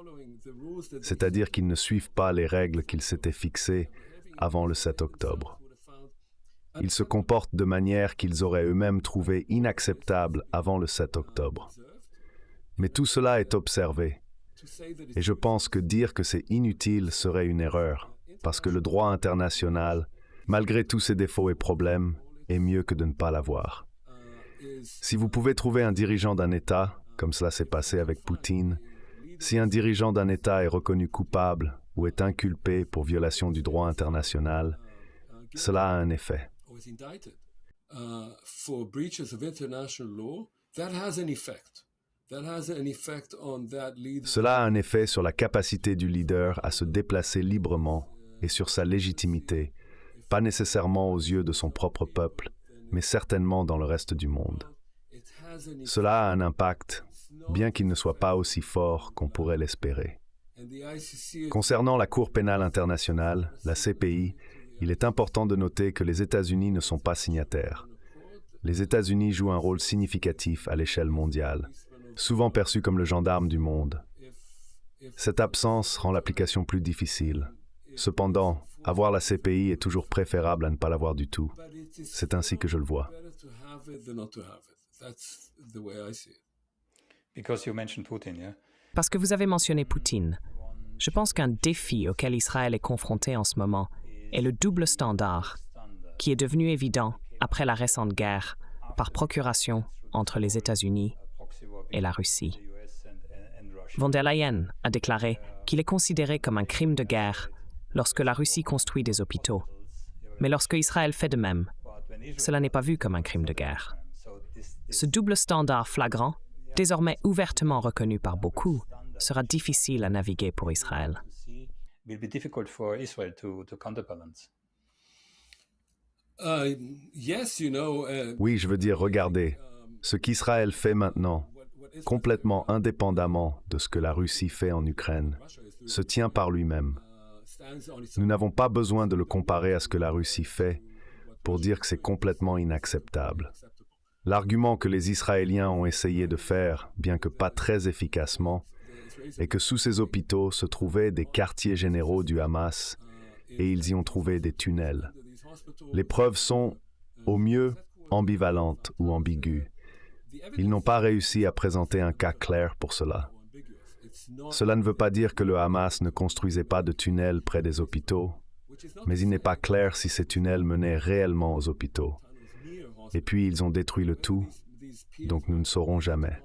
C'est-à-dire qu'ils ne suivent pas les règles qu'ils s'étaient fixées avant le 7 octobre. Ils se comportent de manière qu'ils auraient eux-mêmes trouvée inacceptable avant le 7 octobre. Mais tout cela est observé. Et je pense que dire que c'est inutile serait une erreur, parce que le droit international, malgré tous ses défauts et problèmes, est mieux que de ne pas l'avoir. Si vous pouvez trouver un dirigeant d'un État, comme cela s'est passé avec Poutine, si un dirigeant d'un État est reconnu coupable ou est inculpé pour violation du droit international, cela a un effet. Cela a un effet sur la capacité du leader à se déplacer librement et sur sa légitimité, pas nécessairement aux yeux de son propre peuple, mais certainement dans le reste du monde. Cela a un impact, bien qu'il ne soit pas aussi fort qu'on pourrait l'espérer. Concernant la Cour pénale internationale, la CPI, il est important de noter que les États-Unis ne sont pas signataires. Les États-Unis jouent un rôle significatif à l'échelle mondiale, souvent perçu comme le gendarme du monde. Cette absence rend l'application plus difficile. Cependant, avoir la CPI est toujours préférable à ne pas l'avoir du tout. C'est ainsi que je le vois. Parce que vous avez mentionné Poutine, je pense qu'un défi auquel Israël est confronté en ce moment est le double standard, qui est devenu évident après la récente guerre par procuration entre les États-Unis et la Russie. Von der Leyen a déclaré qu'il est considéré comme un crime de guerre lorsque la Russie construit des hôpitaux. Mais lorsque Israël fait de même, cela n'est pas vu comme un crime de guerre. Ce double standard flagrant, désormais ouvertement reconnu par beaucoup, sera difficile à naviguer pour Israël. Oui, je veux dire, regardez, ce qu'Israël fait maintenant, complètement indépendamment de ce que la Russie fait en Ukraine, se tient par lui-même. Nous n'avons pas besoin de le comparer à ce que la Russie fait pour dire que c'est complètement inacceptable. L'argument que les Israéliens ont essayé de faire, bien que pas très efficacement, est que sous ces hôpitaux se trouvaient des quartiers généraux du Hamas et ils y ont trouvé des tunnels. Les preuves sont, au mieux, ambivalentes ou ambiguës. Ils n'ont pas réussi à présenter un cas clair pour cela. Cela ne veut pas dire que le Hamas ne construisait pas de tunnels près des hôpitaux, mais il n'est pas clair si ces tunnels menaient réellement aux hôpitaux. Et puis ils ont détruit le tout, donc nous ne saurons jamais.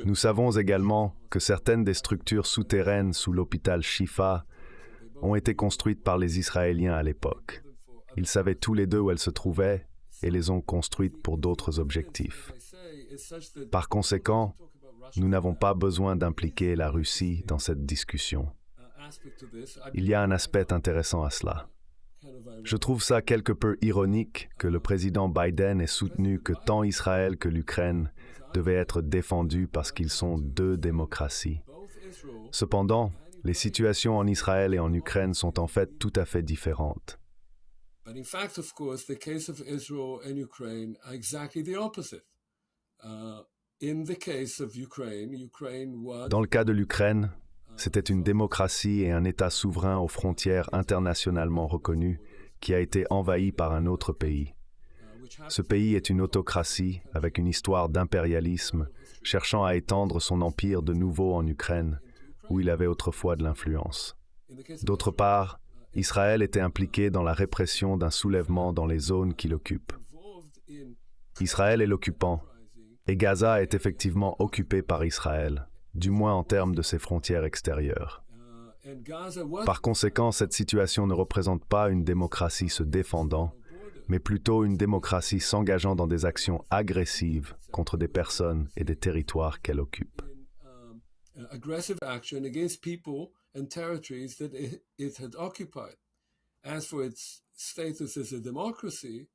Nous savons également que certaines des structures souterraines sous l'hôpital Shifa ont été construites par les Israéliens à l'époque. Ils savaient tous les deux où elles se trouvaient et les ont construites pour d'autres objectifs. Par conséquent, nous n'avons pas besoin d'impliquer la Russie dans cette discussion. Il y a un aspect intéressant à cela. Je trouve ça quelque peu ironique que le président Biden ait soutenu que tant Israël que l'Ukraine devaient être défendus parce qu'ils sont deux démocraties. Cependant, les situations en Israël et en Ukraine sont en fait tout à fait différentes. But in fact, of course, the case of Israel and Ukraine are exactly the opposite. In the case of Ukraine, Ukraine was... Dans le cas de l'Ukraine, c'était une démocratie et un État souverain aux frontières internationalement reconnues qui a été envahi par un autre pays. Ce pays est une autocratie avec une histoire d'impérialisme, cherchant à étendre son empire de nouveau en Ukraine, où il avait autrefois de l'influence. D'autre part, Israël était impliqué dans la répression d'un soulèvement dans les zones qu'il occupe. Israël est l'occupant, et Gaza est effectivement occupé par Israël, du moins en termes de ses frontières extérieures. Par conséquent, cette situation ne représente pas une démocratie se défendant, mais plutôt une démocratie s'engageant dans des actions agressives contre des personnes et des territoires qu'elle occupe. And territories that it had occupied. As for its status as a democracy,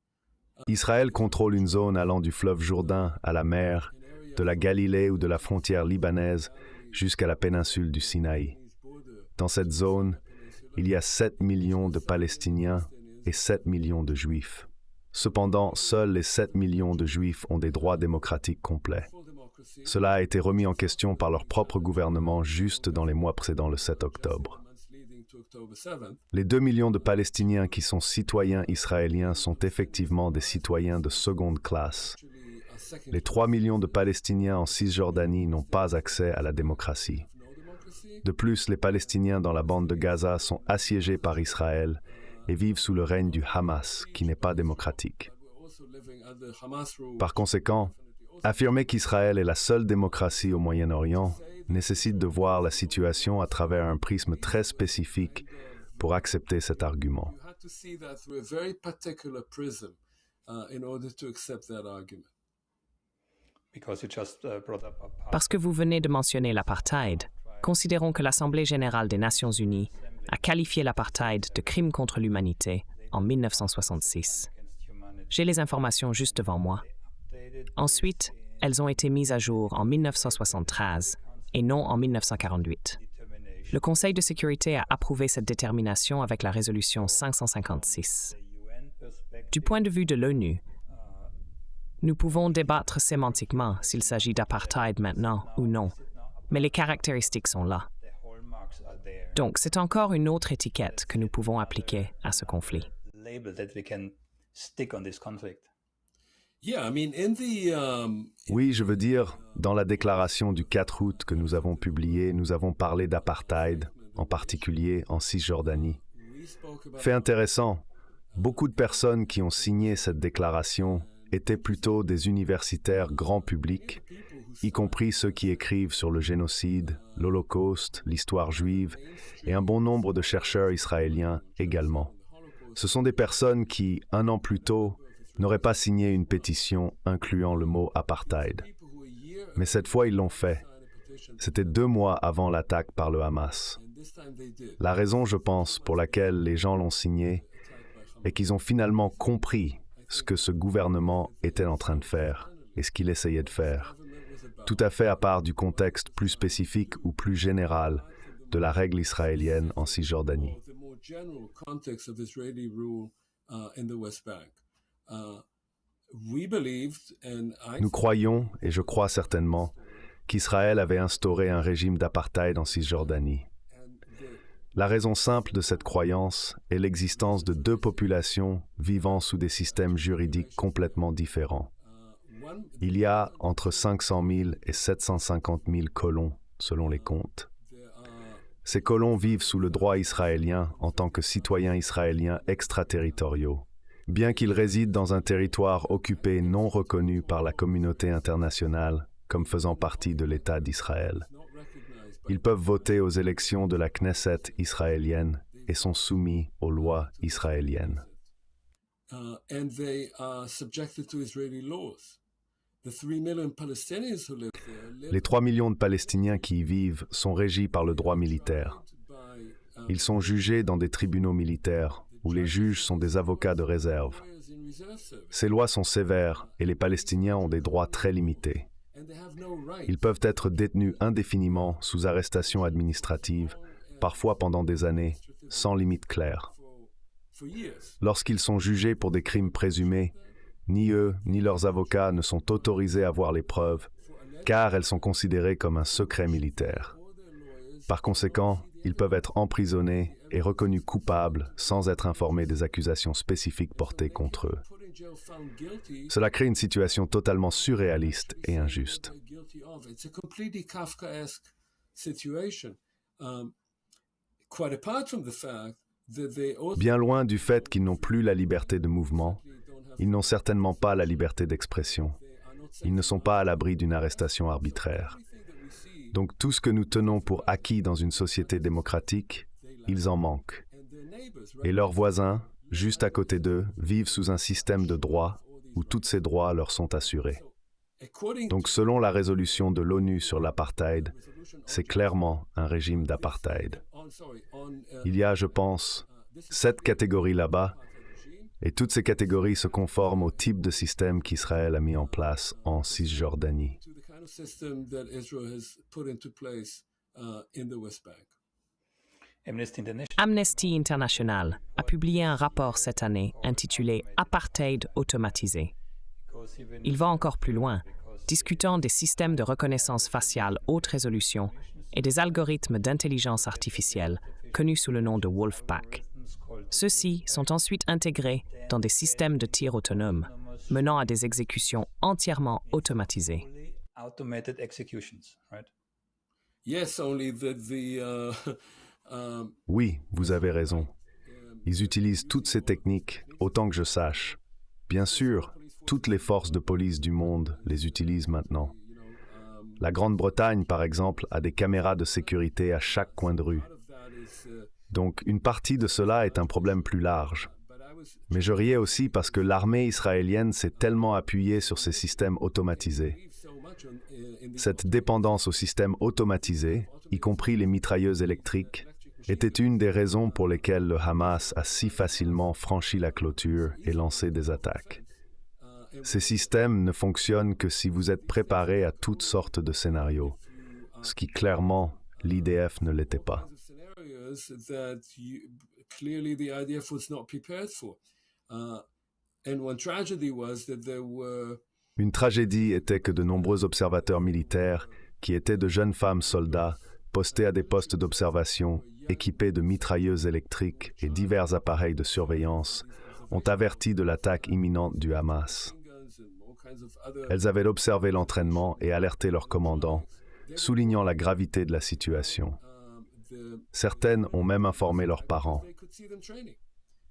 Israël contrôle une zone allant du fleuve Jourdain à la mer, de la Galilée ou de la frontière libanaise jusqu'à la péninsule du Sinaï. Dans cette zone, il y a 7 millions de Palestiniens et 7 millions de Juifs. Cependant, seuls les 7 millions de Juifs ont des droits démocratiques complets. Cela a été remis en question par leur propre gouvernement juste dans les mois précédant le 7 octobre. Les 2 millions de Palestiniens qui sont citoyens israéliens sont effectivement des citoyens de seconde classe. Les 3 millions de Palestiniens en Cisjordanie n'ont pas accès à la démocratie. De plus, les Palestiniens dans la bande de Gaza sont assiégés par Israël et vivent sous le règne du Hamas, qui n'est pas démocratique. Par conséquent, affirmer qu'Israël est la seule démocratie au Moyen-Orient nécessite de voir la situation à travers un prisme très spécifique pour accepter cet argument. Parce que vous venez de mentionner l'apartheid, considérons que l'Assemblée générale des Nations unies a qualifié l'apartheid de crime contre l'humanité en 1966. J'ai les informations juste devant moi. Ensuite, elles ont été mises à jour en 1973 et non en 1948. Le Conseil de sécurité a approuvé cette détermination avec la résolution 556. Du point de vue de l'ONU, nous pouvons débattre sémantiquement s'il s'agit d'apartheid maintenant ou non, mais les caractéristiques sont là. Donc, c'est encore une autre étiquette que nous pouvons appliquer à ce conflit. Oui, je veux dire, dans la déclaration du 4 août que nous avons publiée, nous avons parlé d'apartheid, en particulier en Cisjordanie. Fait intéressant, beaucoup de personnes qui ont signé cette déclaration étaient plutôt des universitaires grand public, y compris ceux qui écrivent sur le génocide, l'Holocauste, l'histoire juive, et un bon nombre de chercheurs israéliens également. Ce sont des personnes qui, 1 an plus tôt, n'auraient pas signé une pétition incluant le mot apartheid. Mais cette fois, ils l'ont fait. C'était 2 mois avant l'attaque par le Hamas. La raison, je pense, pour laquelle les gens l'ont signé est qu'ils ont finalement compris ce que ce gouvernement était en train de faire et ce qu'il essayait de faire, tout à fait à part du contexte plus spécifique ou plus général de la règle israélienne en Cisjordanie. Nous croyons, et je crois certainement, qu'Israël avait instauré un régime d'apartheid en Cisjordanie. La raison simple de cette croyance est l'existence de 2 populations vivant sous des systèmes juridiques complètement différents. Il y a entre 500 000 et 750 000 colons, selon les comptes. Ces colons vivent sous le droit israélien en tant que citoyens israéliens extraterritoriaux, bien qu'ils résident dans un territoire occupé non reconnu par la communauté internationale comme faisant partie de l'État d'Israël. Ils peuvent voter aux élections de la Knesset israélienne et sont soumis aux lois israéliennes. Les 3 millions de Palestiniens qui y vivent sont régis par le droit militaire. Ils sont jugés dans des tribunaux militaires où les juges sont des avocats de réserve. Ces lois sont sévères et les Palestiniens ont des droits très limités. Ils peuvent être détenus indéfiniment sous arrestation administrative, parfois pendant des années, sans limite claire. Lorsqu'ils sont jugés pour des crimes présumés, ni eux ni leurs avocats ne sont autorisés à voir les preuves, car elles sont considérées comme un secret militaire. Par conséquent, ils peuvent être emprisonnés et reconnus coupables sans être informés des accusations spécifiques portées contre eux. Cela crée une situation totalement surréaliste et injuste. Bien loin du fait qu'ils n'ont plus la liberté de mouvement, ils n'ont certainement pas la liberté d'expression. Ils ne sont pas à l'abri d'une arrestation arbitraire. Donc tout ce que nous tenons pour acquis dans une société démocratique, ils en manquent. Et leurs voisins, juste à côté d'eux, vivent sous un système de droit où tous ces droits leur sont assurés. Donc selon la résolution de l'ONU sur l'apartheid, c'est clairement un régime d'apartheid. Il y a, je pense, 7 catégories là-bas, et toutes ces catégories se conforment au type de système qu'Israël a mis en place en Cisjordanie. Amnesty International a publié un rapport cette année intitulé « Apartheid automatisé ». Il va encore plus loin, discutant des systèmes de reconnaissance faciale haute résolution et des algorithmes d'intelligence artificielle connus sous le nom de Wolfpack. Ceux-ci sont ensuite intégrés dans des systèmes de tir autonomes, menant à des exécutions entièrement automatisées. Automated executions, right? Yes, only that Oui, vous avez raison. Ils utilisent toutes ces techniques, autant que je sache. Bien sûr, toutes les forces de police du monde les utilisent maintenant. La Grande-Bretagne, par exemple, a des caméras de sécurité à chaque coin de rue. Donc, une partie de cela est un problème plus large. Mais je riais aussi parce que l'armée israélienne s'est tellement appuyée sur ces systèmes automatisés. Cette dépendance aux systèmes automatisés, y compris les mitrailleuses électriques, était une des raisons pour lesquelles le Hamas a si facilement franchi la clôture et lancé des attaques. Ces systèmes ne fonctionnent que si vous êtes préparé à toutes sortes de scénarios, ce qui clairement, l'IDF ne l'était pas. Une tragédie était que de nombreux observateurs militaires, qui étaient de jeunes femmes soldats, postés à des postes d'observation, équipés de mitrailleuses électriques et divers appareils de surveillance, ont averti de l'attaque imminente du Hamas. Elles avaient observé l'entraînement et alerté leur commandant, soulignant la gravité de la situation. Certaines ont même informé leurs parents.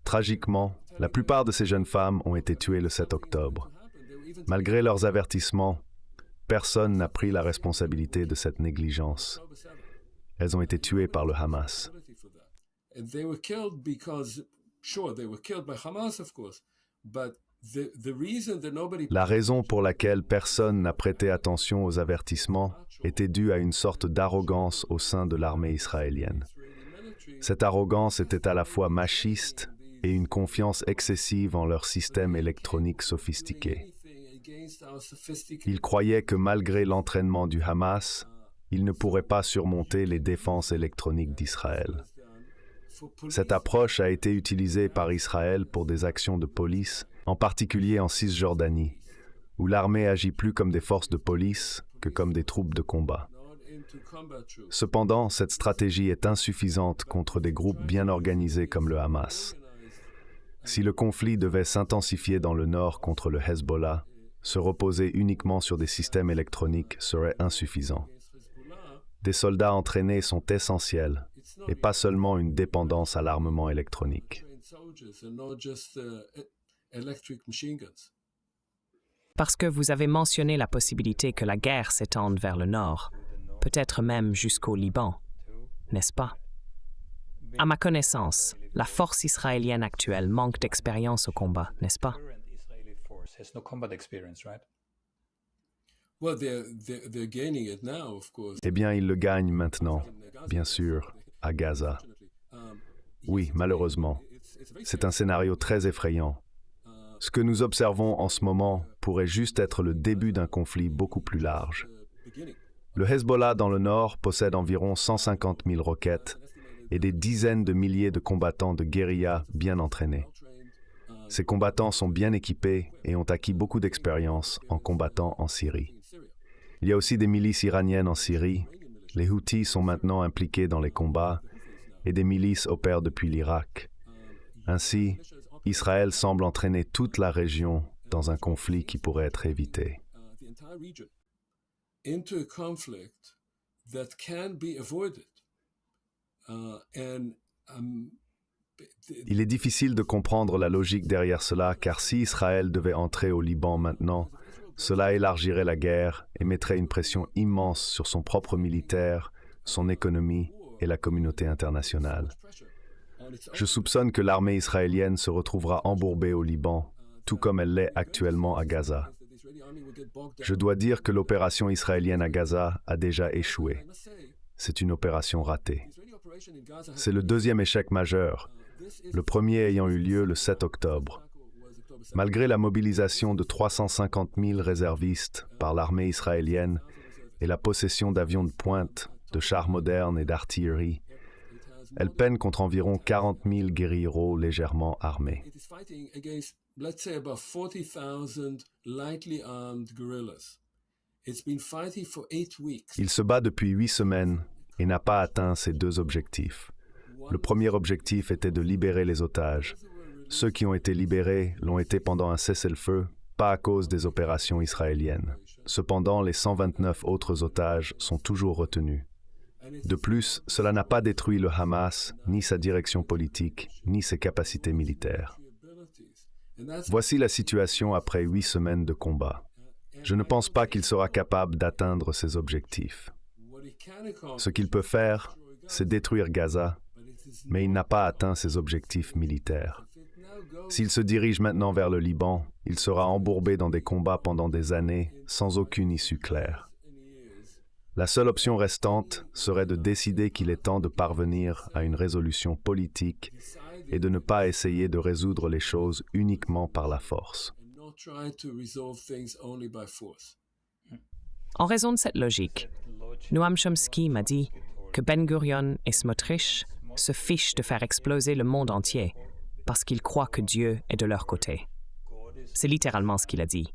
Tragiquement, la plupart de ces jeunes femmes ont été tuées le 7 octobre. Malgré leurs avertissements, personne n'a pris la responsabilité de cette négligence. Elles ont été tuées par le Hamas. La raison pour laquelle personne n'a prêté attention aux avertissements était due à une sorte d'arrogance au sein de l'armée israélienne. Cette arrogance était à la fois machiste et une confiance excessive en leur système électronique sophistiqué. Ils croyaient que malgré l'entraînement du Hamas, ils ne pourraient pas surmonter les défenses électroniques d'Israël. Cette approche a été utilisée par Israël pour des actions de police, en particulier en Cisjordanie, où l'armée agit plus comme des forces de police que comme des troupes de combat. Cependant, cette stratégie est insuffisante contre des groupes bien organisés comme le Hamas. Si le conflit devait s'intensifier dans le nord contre le Hezbollah, se reposer uniquement sur des systèmes électroniques serait insuffisant. Des soldats entraînés sont essentiels, et pas seulement une dépendance à l'armement électronique. Parce que vous avez mentionné la possibilité que la guerre s'étende vers le nord, peut-être même jusqu'au Liban, n'est-ce pas? À ma connaissance, la force israélienne actuelle manque d'expérience au combat, n'est-ce pas? Eh bien, ils le gagnent maintenant, bien sûr, à Gaza. Oui, malheureusement. C'est un scénario très effrayant. Ce que nous observons en ce moment pourrait juste être le début d'un conflit beaucoup plus large. Le Hezbollah dans le nord possède environ 150 000 roquettes et des dizaines de milliers de combattants de guérilla bien entraînés. Ces combattants sont bien équipés et ont acquis beaucoup d'expérience en combattant en Syrie. Il y a aussi des milices iraniennes en Syrie. Les Houthis sont maintenant impliqués dans les combats et des milices opèrent depuis l'Irak. Ainsi, Israël semble entraîner toute la région dans un conflit qui pourrait être évité. Il est difficile de comprendre la logique derrière cela, car si Israël devait entrer au Liban maintenant, cela élargirait la guerre et mettrait une pression immense sur son propre militaire, son économie et la communauté internationale. Je soupçonne que l'armée israélienne se retrouvera embourbée au Liban, tout comme elle l'est actuellement à Gaza. Je dois dire que l'opération israélienne à Gaza a déjà échoué. C'est une opération ratée. C'est le deuxième échec majeur, le premier ayant eu lieu le 7 octobre. Malgré la mobilisation de 350 000 réservistes par l'armée israélienne et la possession d'avions de pointe, de chars modernes et d'artillerie, elle peine contre environ 40 000 guérilleros légèrement armés. Il se bat depuis 8 semaines et n'a pas atteint ses deux objectifs. Le premier objectif était de libérer les otages. Ceux qui ont été libérés l'ont été pendant un cessez-le-feu, pas à cause des opérations israéliennes. Cependant, les 129 autres otages sont toujours retenus. De plus, cela n'a pas détruit le Hamas, ni sa direction politique, ni ses capacités militaires. Voici la situation après 8 semaines de combat. Je ne pense pas qu'il sera capable d'atteindre ses objectifs. Ce qu'il peut faire, c'est détruire Gaza, mais il n'a pas atteint ses objectifs militaires. S'il se dirige maintenant vers le Liban, il sera embourbé dans des combats pendant des années, sans aucune issue claire. La seule option restante serait de décider qu'il est temps de parvenir à une résolution politique et de ne pas essayer de résoudre les choses uniquement par la force. En raison de cette logique, Noam Chomsky m'a dit que Ben Gurion et Smotrich se fichent de faire exploser le monde entier parce qu'ils croient que Dieu est de leur côté. C'est littéralement ce qu'il a dit.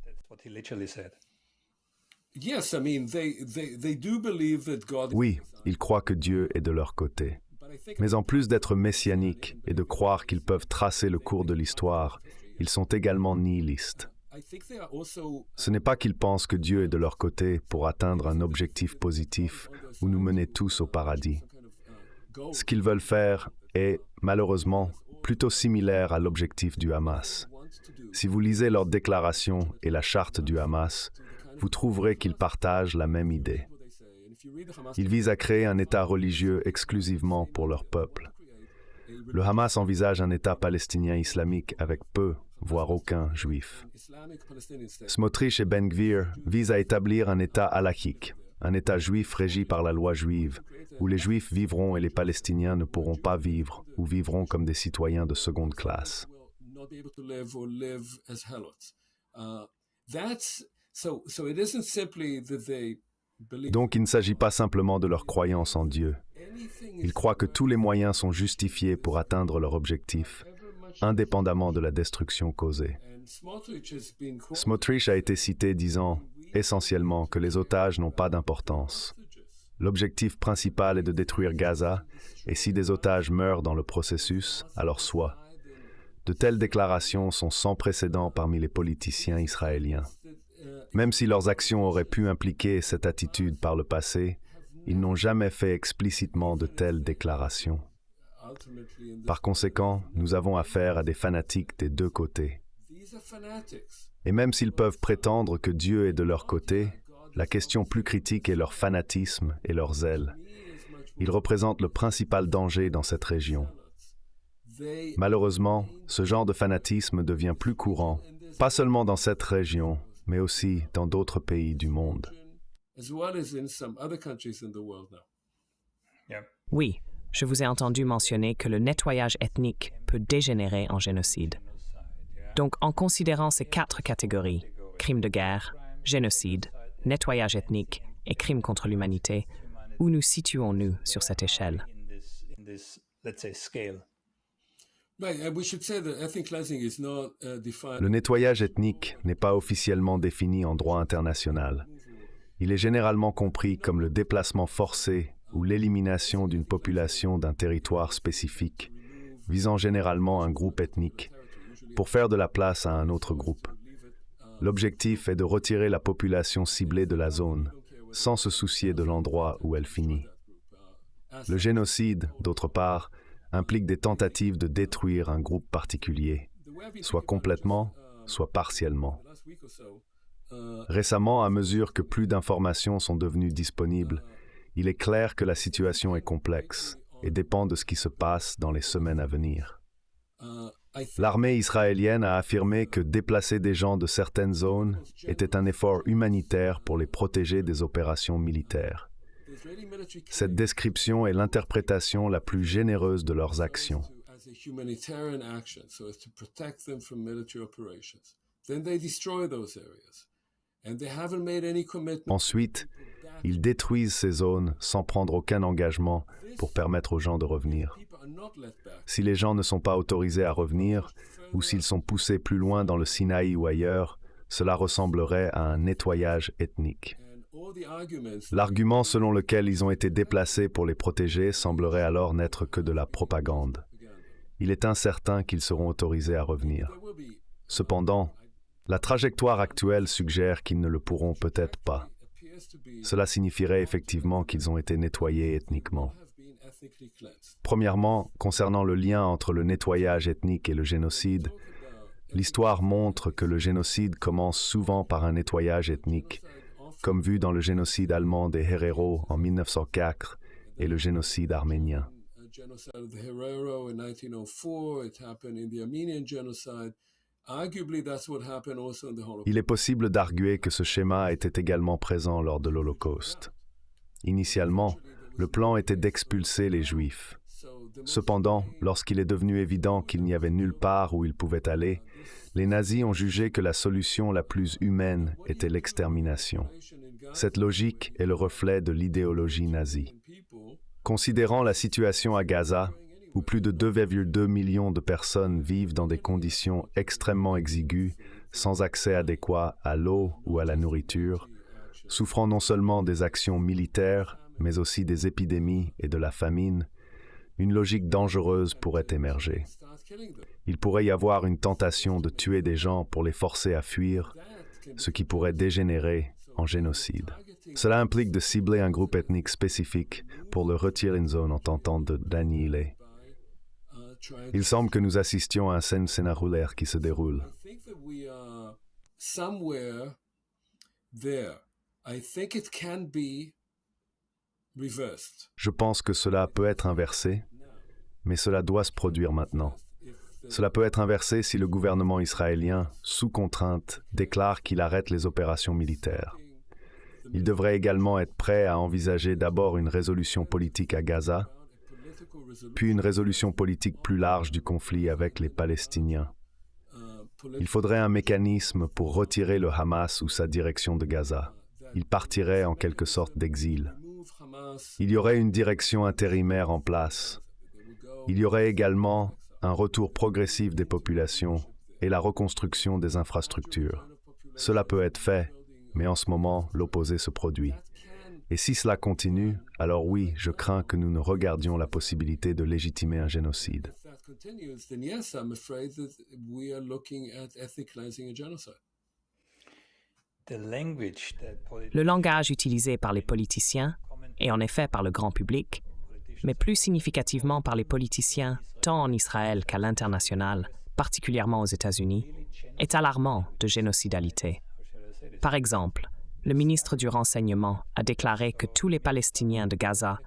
Oui, ils croient que Dieu est de leur côté. Mais en plus d'être messianiques et de croire qu'ils peuvent tracer le cours de l'histoire, ils sont également nihilistes. Ce n'est pas qu'ils pensent que Dieu est de leur côté pour atteindre un objectif positif ou nous mener tous au paradis. Ce qu'ils veulent faire est, malheureusement, plutôt similaire à l'objectif du Hamas. Si vous lisez leur déclaration et la charte du Hamas, vous trouverez qu'ils partagent la même idée. Ils visent à créer un État religieux exclusivement pour leur peuple. Le Hamas envisage un État palestinien islamique avec peu, voire aucun juif. Smotrich et Ben Gvir visent à établir un État halachique, un État juif régi par la loi juive, où les Juifs vivront et les Palestiniens ne pourront pas vivre ou vivront comme des citoyens de seconde classe. Donc il ne s'agit pas simplement de leur croyance en Dieu. Ils croient que tous les moyens sont justifiés pour atteindre leur objectif, indépendamment de la destruction causée. Smotrich a été cité disant essentiellement que les otages n'ont pas d'importance. L'objectif principal est de détruire Gaza, et si des otages meurent dans le processus, alors soit. De telles déclarations sont sans précédent parmi les politiciens israéliens. Même si leurs actions auraient pu impliquer cette attitude par le passé, ils n'ont jamais fait explicitement de telles déclarations. Par conséquent, nous avons affaire à des fanatiques des deux côtés. Et même s'ils peuvent prétendre que Dieu est de leur côté, la question plus critique est leur fanatisme et leur zèle. Ils représentent le principal danger dans cette région. Malheureusement, ce genre de fanatisme devient plus courant, pas seulement dans cette région, mais aussi dans d'autres pays du monde. Oui, je vous ai entendu mentionner que le nettoyage ethnique peut dégénérer en génocide. Donc, en considérant ces 4 catégories, crimes de guerre, génocide, nettoyage ethnique et crimes contre l'humanité, où nous situons-nous sur cette échelle? Le nettoyage ethnique n'est pas officiellement défini en droit international. Il est généralement compris comme le déplacement forcé ou l'élimination d'une population d'un territoire spécifique, visant généralement un groupe ethnique, pour faire de la place à un autre groupe. L'objectif est de retirer la population ciblée de la zone, sans se soucier de l'endroit où elle finit. Le génocide, d'autre part, implique des tentatives de détruire un groupe particulier, soit complètement, soit partiellement. Récemment, à mesure que plus d'informations sont devenues disponibles, il est clair que la situation est complexe et dépend de ce qui se passe dans les semaines à venir. L'armée israélienne a affirmé que déplacer des gens de certaines zones était un effort humanitaire pour les protéger des opérations militaires. Cette description est l'interprétation la plus généreuse de leurs actions. Ensuite, ils détruisent ces zones sans prendre aucun engagement pour permettre aux gens de revenir. Si les gens ne sont pas autorisés à revenir, ou s'ils sont poussés plus loin dans le Sinaï ou ailleurs, cela ressemblerait à un nettoyage ethnique. L'argument selon lequel ils ont été déplacés pour les protéger semblerait alors n'être que de la propagande. Il est incertain qu'ils seront autorisés à revenir. Cependant, la trajectoire actuelle suggère qu'ils ne le pourront peut-être pas. Cela signifierait effectivement qu'ils ont été nettoyés ethniquement. Premièrement, concernant le lien entre le nettoyage ethnique et le génocide, l'histoire montre que le génocide commence souvent par un nettoyage ethnique, comme vu dans le génocide allemand des Herero en 1904 et le génocide arménien. Il est possible d'arguer que ce schéma était également présent lors de l'Holocauste. Initialement, le plan était d'expulser les Juifs. Cependant, lorsqu'il est devenu évident qu'il n'y avait nulle part où ils pouvaient aller, les nazis ont jugé que la solution la plus humaine était l'extermination. Cette logique est le reflet de l'idéologie nazie. Considérant la situation à Gaza, où plus de 2,2 millions de personnes vivent dans des conditions extrêmement exiguës, sans accès adéquat à l'eau ou à la nourriture, souffrant non seulement des actions militaires, mais aussi des épidémies et de la famine, une logique dangereuse pourrait émerger. Il pourrait y avoir une tentation de tuer des gens pour les forcer à fuir, ce qui pourrait dégénérer en génocide. Cela implique de cibler un groupe ethnique spécifique pour le retirer d'une zone en tentant de l'annihiler. Il semble que nous assistions à un scénario qui se déroule. Je pense que cela peut être inversé, mais cela doit se produire maintenant. Cela peut être inversé si le gouvernement israélien, sous contrainte, déclare qu'il arrête les opérations militaires. Il devrait également être prêt à envisager d'abord une résolution politique à Gaza, puis une résolution politique plus large du conflit avec les Palestiniens. Il faudrait un mécanisme pour retirer le Hamas ou sa direction de Gaza. Il partirait en quelque sorte d'exil. Il y aurait une direction intérimaire en place. Il y aurait également un retour progressif des populations et la reconstruction des infrastructures. Cela peut être fait, mais en ce moment, l'opposé se produit. Et si cela continue, alors oui, je crains que nous ne regardions la possibilité de légitimer un génocide. Le langage utilisé par les politiciens, et en effet par le grand public, mais plus significativement par les politiciens, tant en Israël qu'à l'international, particulièrement aux États-Unis, est alarmant de génocidalité. Par exemple, le ministre du Renseignement a déclaré que tous les Palestiniens de Gaza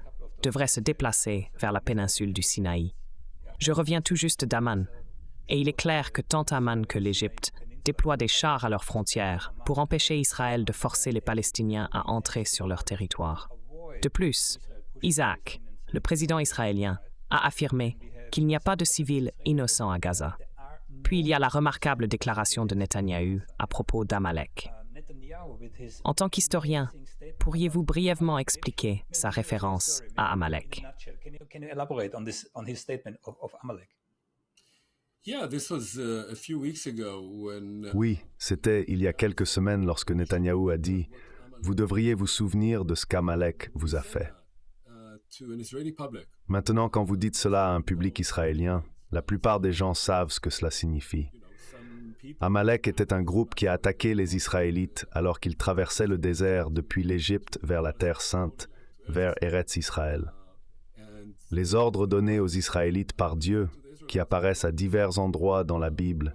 devraient se déplacer vers la péninsule du Sinaï. Je reviens tout juste d'Amman, et il est clair que tant Amman que l'Égypte déploient des chars à leurs frontières pour empêcher Israël de forcer les Palestiniens à entrer sur leur territoire. De plus, Isaac, le président israélien, a affirmé qu'il n'y a pas de civils innocents à Gaza. Puis il y a la remarquable déclaration de Netanyahou à propos d'Amalek. En tant qu'historien, pourriez-vous brièvement expliquer sa référence à Amalek? Oui, c'était il y a quelques semaines lorsque Netanyahou a dit « Vous devriez vous souvenir de ce qu'Amalek vous a fait ». Maintenant, quand vous dites cela à un public israélien, la plupart des gens savent ce que cela signifie. Amalek était un groupe qui a attaqué les Israélites alors qu'ils traversaient le désert depuis l'Égypte vers la Terre Sainte, vers Eretz Israël. Les ordres donnés aux Israélites par Dieu, qui apparaissent à divers endroits dans la Bible,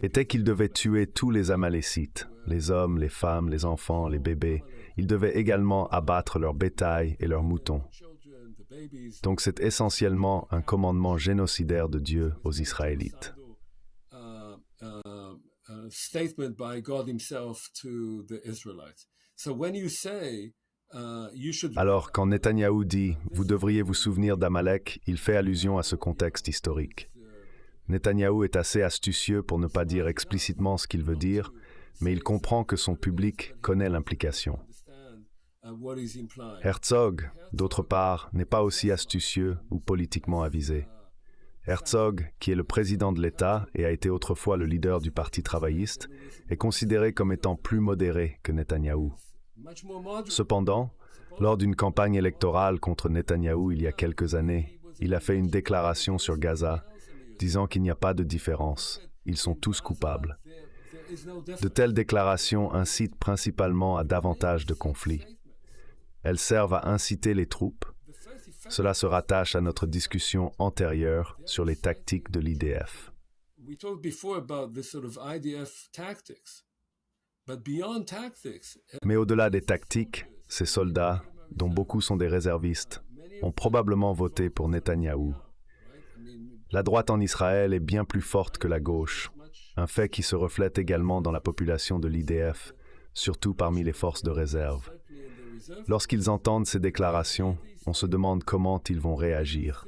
étaient qu'ils devaient tuer tous les Amalécites, les hommes, les femmes, les enfants, les bébés. Ils devaient également abattre leur bétail et leurs moutons. Donc c'est essentiellement un commandement génocidaire de Dieu aux Israélites. Alors, quand Netanyahou dit « Vous devriez vous souvenir d'Amalek », il fait allusion à ce contexte historique. Netanyahou est assez astucieux pour ne pas dire explicitement ce qu'il veut dire, mais il comprend que son public connaît l'implication. Herzog, d'autre part, n'est pas aussi astucieux ou politiquement avisé. Herzog, qui est le président de l'État et a été autrefois le leader du Parti travailliste, est considéré comme étant plus modéré que Netanyahou. Cependant, lors d'une campagne électorale contre Netanyahou il y a quelques années, il a fait une déclaration sur Gaza, disant qu'il n'y a pas de différence. Ils sont tous coupables. De telles déclarations incitent principalement à davantage de conflits. Elles servent à inciter les troupes. Cela se rattache à notre discussion antérieure sur les tactiques de l'IDF. Mais au-delà des tactiques, ces soldats, dont beaucoup sont des réservistes, ont probablement voté pour Netanyahou. La droite en Israël est bien plus forte que la gauche, un fait qui se reflète également dans la population de l'IDF, surtout parmi les forces de réserve. Lorsqu'ils entendent ces déclarations, on se demande comment ils vont réagir.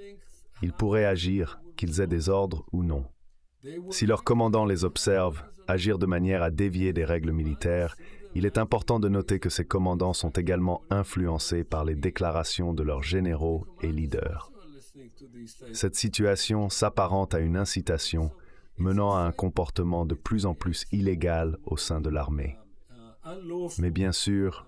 Ils pourraient agir, qu'ils aient des ordres ou non. Si leur commandant les observe, agir de manière à dévier des règles militaires, il est important de noter que ces commandants sont également influencés par les déclarations de leurs généraux et leaders. Cette situation s'apparente à une incitation, menant à un comportement de plus en plus illégal au sein de l'armée. Mais bien sûr,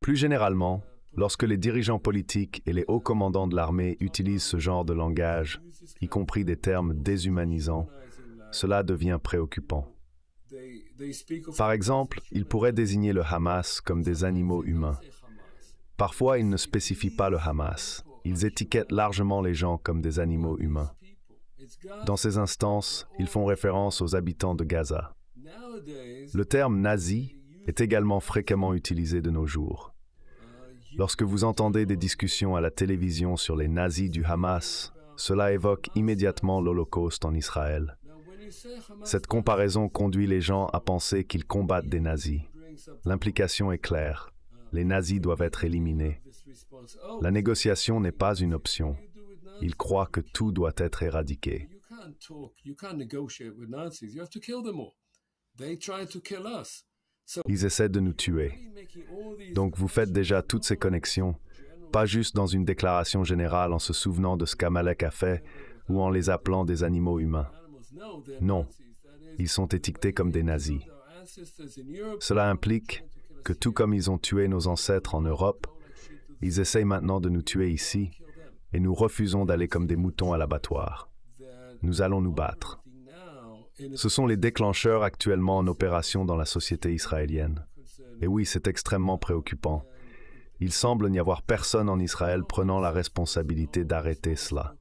plus généralement, lorsque les dirigeants politiques et les hauts commandants de l'armée utilisent ce genre de langage, y compris des termes déshumanisants, cela devient préoccupant. Par exemple, ils pourraient désigner le Hamas comme des animaux humains. Parfois, ils ne spécifient pas le Hamas. Ils étiquettent largement les gens comme des animaux humains. Dans ces instances, ils font référence aux habitants de Gaza. Le terme « nazi » est également fréquemment utilisé de nos jours. Lorsque vous entendez des discussions à la télévision sur les nazis du Hamas, cela évoque immédiatement l'Holocauste en Israël. Cette comparaison conduit les gens à penser qu'ils combattent des nazis. L'implication est claire. Les nazis doivent être éliminés. La négociation n'est pas une option. Ils croient que tout doit être éradiqué. Ils essaient de nous tuer. Donc vous faites déjà toutes ces connexions, pas juste dans une déclaration générale en se souvenant de ce qu'Amalek a fait ou en les appelant des animaux humains. Non, ils sont étiquetés comme des nazis. Cela implique que tout comme ils ont tué nos ancêtres en Europe, ils essayent maintenant de nous tuer ici et nous refusons d'aller comme des moutons à l'abattoir. Nous allons nous battre. Ce sont les déclencheurs actuellement en opération dans la société israélienne. Et oui, c'est extrêmement préoccupant. Il semble n'y avoir personne en Israël prenant la responsabilité d'arrêter cela.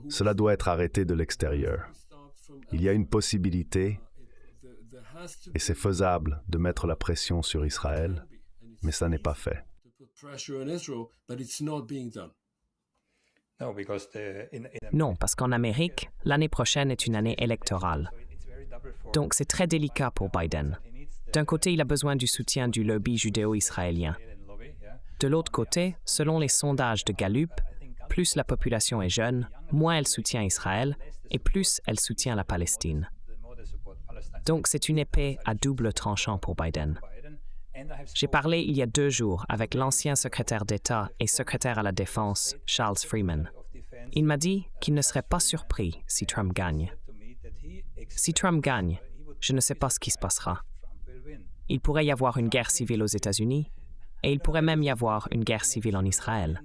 Cela doit être arrêté de l'extérieur. Il y a une possibilité, et c'est faisable, de mettre la pression sur Israël, mais ça n'est pas fait. Non, parce qu'en Amérique, l'année prochaine est une année électorale. Donc c'est très délicat pour Biden. D'un côté, il a besoin du soutien du lobby judéo-israélien. De l'autre côté, selon les sondages de Gallup, plus la population est jeune, moins elle soutient Israël et plus elle soutient la Palestine. Donc c'est une épée à double tranchant pour Biden. J'ai parlé il y a 2 jours avec l'ancien secrétaire d'État et secrétaire à la Défense, Charles Freeman. Il m'a dit qu'il ne serait pas surpris si Trump gagne. Si Trump gagne, je ne sais pas ce qui se passera. Il pourrait y avoir une guerre civile aux États-Unis et il pourrait même y avoir une guerre civile en Israël.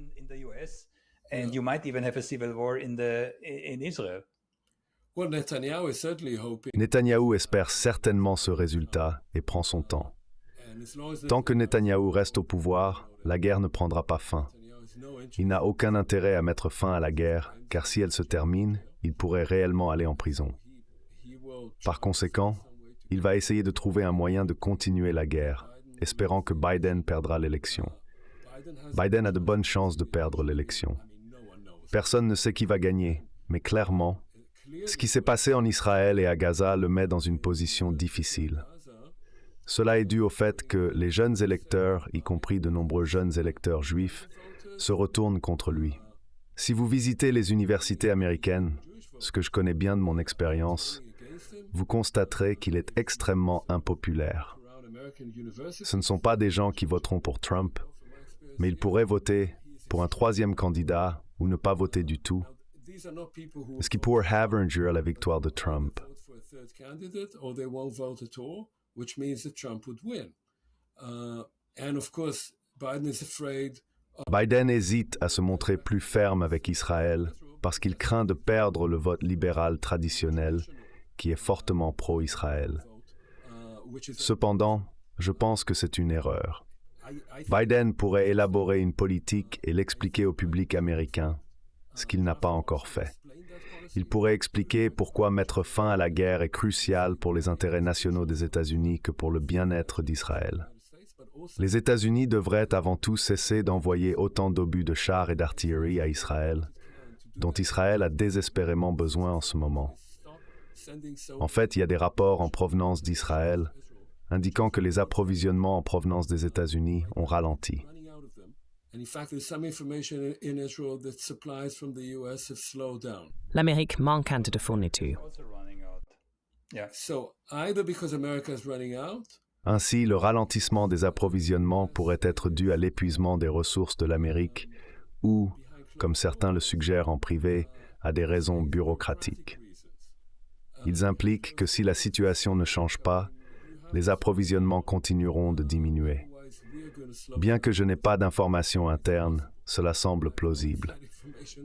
Netanyahou espère certainement ce résultat et prend son temps. Tant que Netanyahou reste au pouvoir, la guerre ne prendra pas fin. Il n'a aucun intérêt à mettre fin à la guerre, car si elle se termine, il pourrait réellement aller en prison. Par conséquent, il va essayer de trouver un moyen de continuer la guerre, espérant que Biden perdra l'élection. Biden a de bonnes chances de perdre l'élection. Personne ne sait qui va gagner, mais clairement, ce qui s'est passé en Israël et à Gaza le met dans une position difficile. Cela est dû au fait que les jeunes électeurs, y compris de nombreux jeunes électeurs juifs, se retournent contre lui. Si vous visitez les universités américaines, ce que je connais bien de mon expérience, vous constaterez qu'il est extrêmement impopulaire. Ce ne sont pas des gens qui voteront pour Trump, mais ils pourraient voter pour un 3e candidat ou ne pas voter du tout, ce qui pourrait aventurer la victoire de Trump. for a third candidate, or they won't vote at all, which means that Trump would win. And of course, Biden is afraid. Biden hésite à se montrer plus ferme avec Israël parce qu'il craint de perdre le vote libéral traditionnel qui est fortement pro-Israël. Cependant, je pense que c'est une erreur. Biden pourrait élaborer une politique et l'expliquer au public américain, ce qu'il n'a pas encore fait. Il pourrait expliquer pourquoi mettre fin à la guerre est crucial pour les intérêts nationaux des États-Unis que pour le bien-être d'Israël. Les États-Unis devraient avant tout cesser d'envoyer autant d'obus de chars et d'artillerie à Israël, dont Israël a désespérément besoin en ce moment. En fait, il y a des rapports en provenance d'Israël indiquant que les approvisionnements en provenance des États-Unis ont ralenti. L'Amérique manquante de fournitures. Ainsi, le ralentissement des approvisionnements pourrait être dû à l'épuisement des ressources de l'Amérique ou, comme certains le suggèrent en privé, à des raisons bureaucratiques. Ils impliquent que si la situation ne change pas, les approvisionnements continueront de diminuer. Bien que je n'ai pas d'informations internes, cela semble plausible.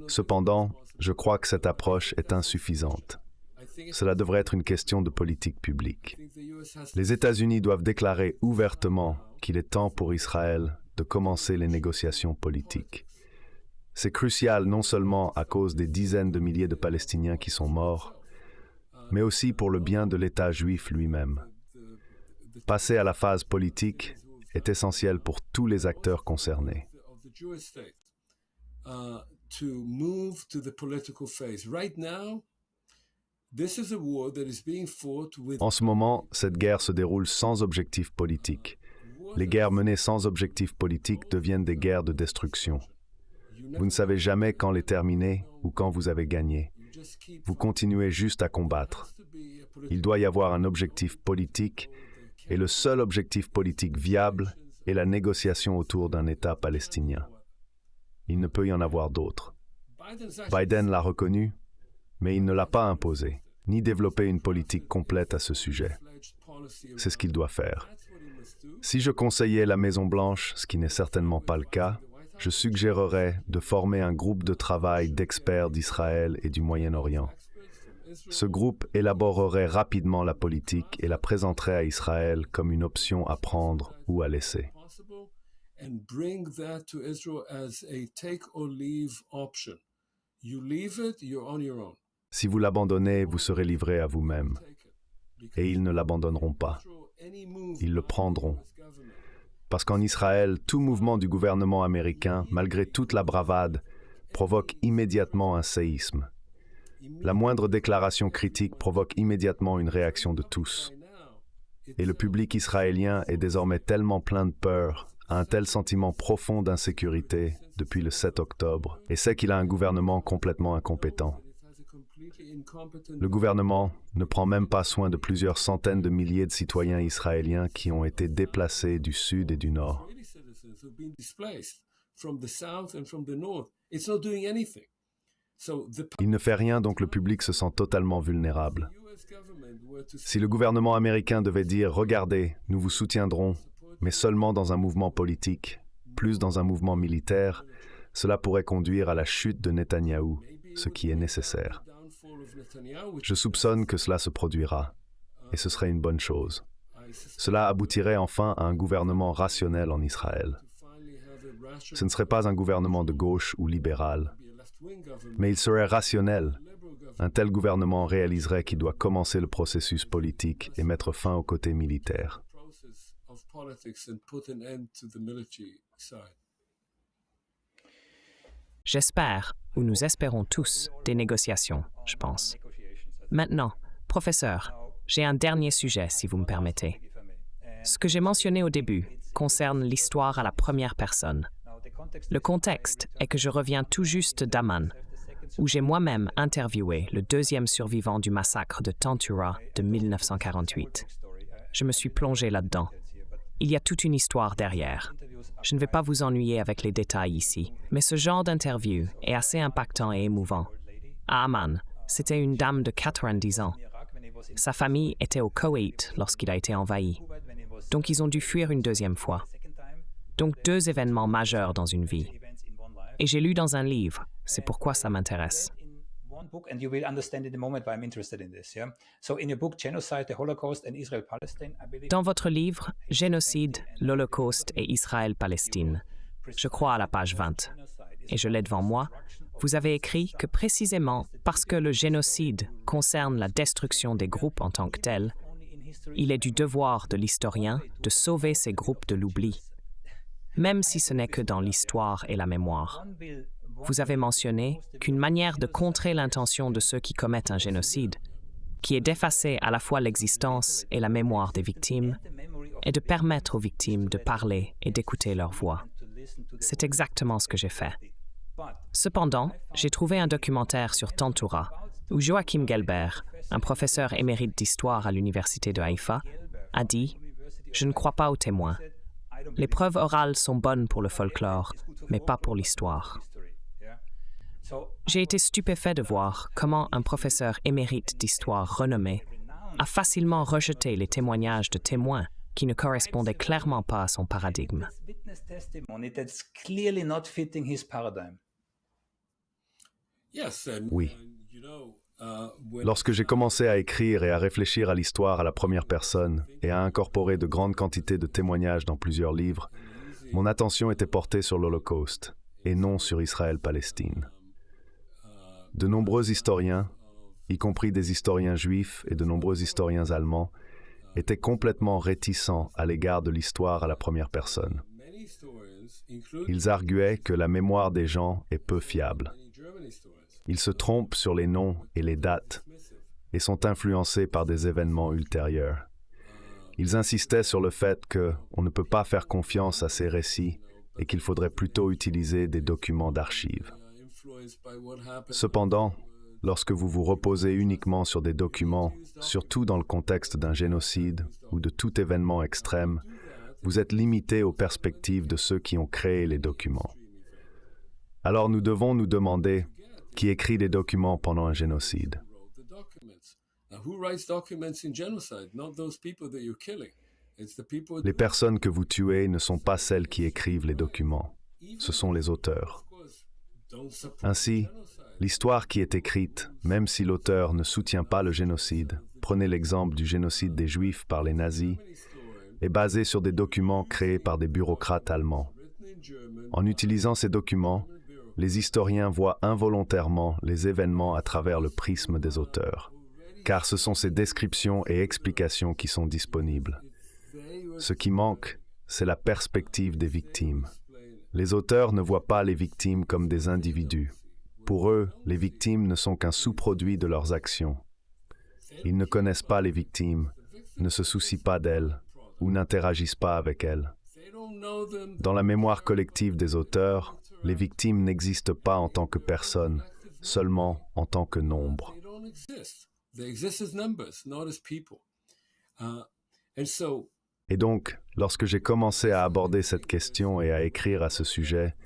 Cependant, je crois que cette approche est insuffisante. Cela devrait être une question de politique publique. Les États-Unis doivent déclarer ouvertement qu'il est temps pour Israël de commencer les négociations politiques. C'est crucial non seulement à cause des dizaines de milliers de Palestiniens qui sont morts, mais aussi pour le bien de l'État juif lui-même. Passer à la phase politique est essentiel pour tous les acteurs concernés. En ce moment, cette guerre se déroule sans objectif politique. Les guerres menées sans objectif politique deviennent des guerres de destruction. Vous ne savez jamais quand les terminer ou quand vous avez gagné. Vous continuez juste à combattre. Il doit y avoir un objectif politique, et le seul objectif politique viable est la négociation autour d'un État palestinien. Il ne peut y en avoir d'autre. Biden l'a reconnu, mais il ne l'a pas imposé, ni développé une politique complète à ce sujet. C'est ce qu'il doit faire. Si je conseillais la Maison-Blanche, ce qui n'est certainement pas le cas, je suggérerais de former un groupe de travail d'experts d'Israël et du Moyen-Orient. Ce groupe élaborerait rapidement la politique et la présenterait à Israël comme une option à prendre ou à laisser. Si vous l'abandonnez, vous serez livré à vous-même. Et ils ne l'abandonneront pas. Ils le prendront. Parce qu'en Israël, tout mouvement du gouvernement américain, malgré toute la bravade, provoque immédiatement un séisme. La moindre déclaration critique provoque immédiatement une réaction de tous. Et le public israélien est désormais tellement plein de peur, a un tel sentiment profond d'insécurité depuis le 7 octobre, et sait qu'il a un gouvernement complètement incompétent. Le gouvernement ne prend même pas soin de plusieurs centaines de milliers de citoyens israéliens qui ont été déplacés du sud et du nord. Il ne fait rien, donc le public se sent totalement vulnérable. Si le gouvernement américain devait dire « Regardez, nous vous soutiendrons », mais seulement dans un mouvement politique, plus dans un mouvement militaire, cela pourrait conduire à la chute de Netanyahou, ce qui est nécessaire. Je soupçonne que cela se produira, et ce serait une bonne chose. Cela aboutirait enfin à un gouvernement rationnel en Israël. Ce ne serait pas un gouvernement de gauche ou libéral, mais il serait rationnel. Un tel gouvernement réaliserait qu'il doit commencer le processus politique et mettre fin au côté militaire. J'espère, ou nous espérons tous, des négociations, je pense. Maintenant, professeur, j'ai un dernier sujet, si vous me permettez. Ce que j'ai mentionné au début concerne l'histoire à la première personne. Le contexte est que je reviens tout juste d'Amman, où j'ai moi-même interviewé le deuxième survivant du massacre de Tantura de 1948. Je me suis plongé là-dedans. Il y a toute une histoire derrière. Je ne vais pas vous ennuyer avec les détails ici, mais ce genre d'interview est assez impactant et émouvant. À Amman, c'était une dame de 90 ans. Sa famille était au Koweït lorsqu'il a été envahi. Donc ils ont dû fuir une deuxième fois. Donc 2 événements majeurs dans une vie. Et j'ai lu dans un livre, c'est pourquoi ça m'intéresse. And you will understand in a moment why I'm interested in this. Yeah. So in your book Genocide, the Holocaust and Israel-Palestine, I believe. Dans votre livre Génocide, l'Holocauste et Israël-Palestine, je crois à la page 20, et je l'ai devant moi, vous avez écrit que précisément parce que le génocide concerne la destruction des groupes en tant que tels, il est du devoir de l'historien de sauver ces groupes de l'oubli, même si ce n'est que dans l'histoire et la mémoire. Vous avez mentionné qu'une manière de contrer l'intention de ceux qui commettent un génocide, qui est d'effacer à la fois l'existence et la mémoire des victimes, est de permettre aux victimes de parler et d'écouter leur voix. C'est exactement ce que j'ai fait. Cependant, j'ai trouvé un documentaire sur Tantoura, où Joachim Gelber, un professeur émérite d'histoire à l'université de Haïfa, a dit « Je ne crois pas aux témoins. Les preuves orales sont bonnes pour le folklore, mais pas pour l'histoire. » J'ai été stupéfait de voir comment un professeur émérite d'histoire renommé a facilement rejeté les témoignages de témoins qui ne correspondaient clairement pas à son paradigme. Oui. Lorsque j'ai commencé à écrire et à réfléchir à l'histoire à la première personne et à incorporer de grandes quantités de témoignages dans plusieurs livres, mon attention était portée sur l'Holocauste et non sur Israël-Palestine. De nombreux historiens, y compris des historiens juifs et de nombreux historiens allemands, étaient complètement réticents à l'égard de l'histoire à la première personne. Ils arguaient que la mémoire des gens est peu fiable. Ils se trompent sur les noms et les dates et sont influencés par des événements ultérieurs. Ils insistaient sur le fait qu'on ne peut pas faire confiance à ces récits et qu'il faudrait plutôt utiliser des documents d'archives. Cependant, lorsque vous vous reposez uniquement sur des documents, surtout dans le contexte d'un génocide ou de tout événement extrême, vous êtes limité aux perspectives de ceux qui ont créé les documents. Alors nous devons nous demander qui écrit les documents pendant un génocide. Les personnes que vous tuez ne sont pas celles qui écrivent les documents, ce sont les auteurs. Ainsi, l'histoire qui est écrite, même si l'auteur ne soutient pas le génocide, prenez l'exemple du génocide des Juifs par les nazis, est basée sur des documents créés par des bureaucrates allemands. En utilisant ces documents, les historiens voient involontairement les événements à travers le prisme des auteurs, car ce sont ces descriptions et explications qui sont disponibles. Ce qui manque, c'est la perspective des victimes. Les auteurs ne voient pas les victimes comme des individus. Pour eux, les victimes ne sont qu'un sous-produit de leurs actions. Ils ne connaissent pas les victimes, ne se soucient pas d'elles ou n'interagissent pas avec elles. Dans la mémoire collective des auteurs, les victimes n'existent pas en tant que personnes, seulement en tant que nombre. Et donc, lorsque j'ai commencé à aborder cette question et à écrire à ce sujet,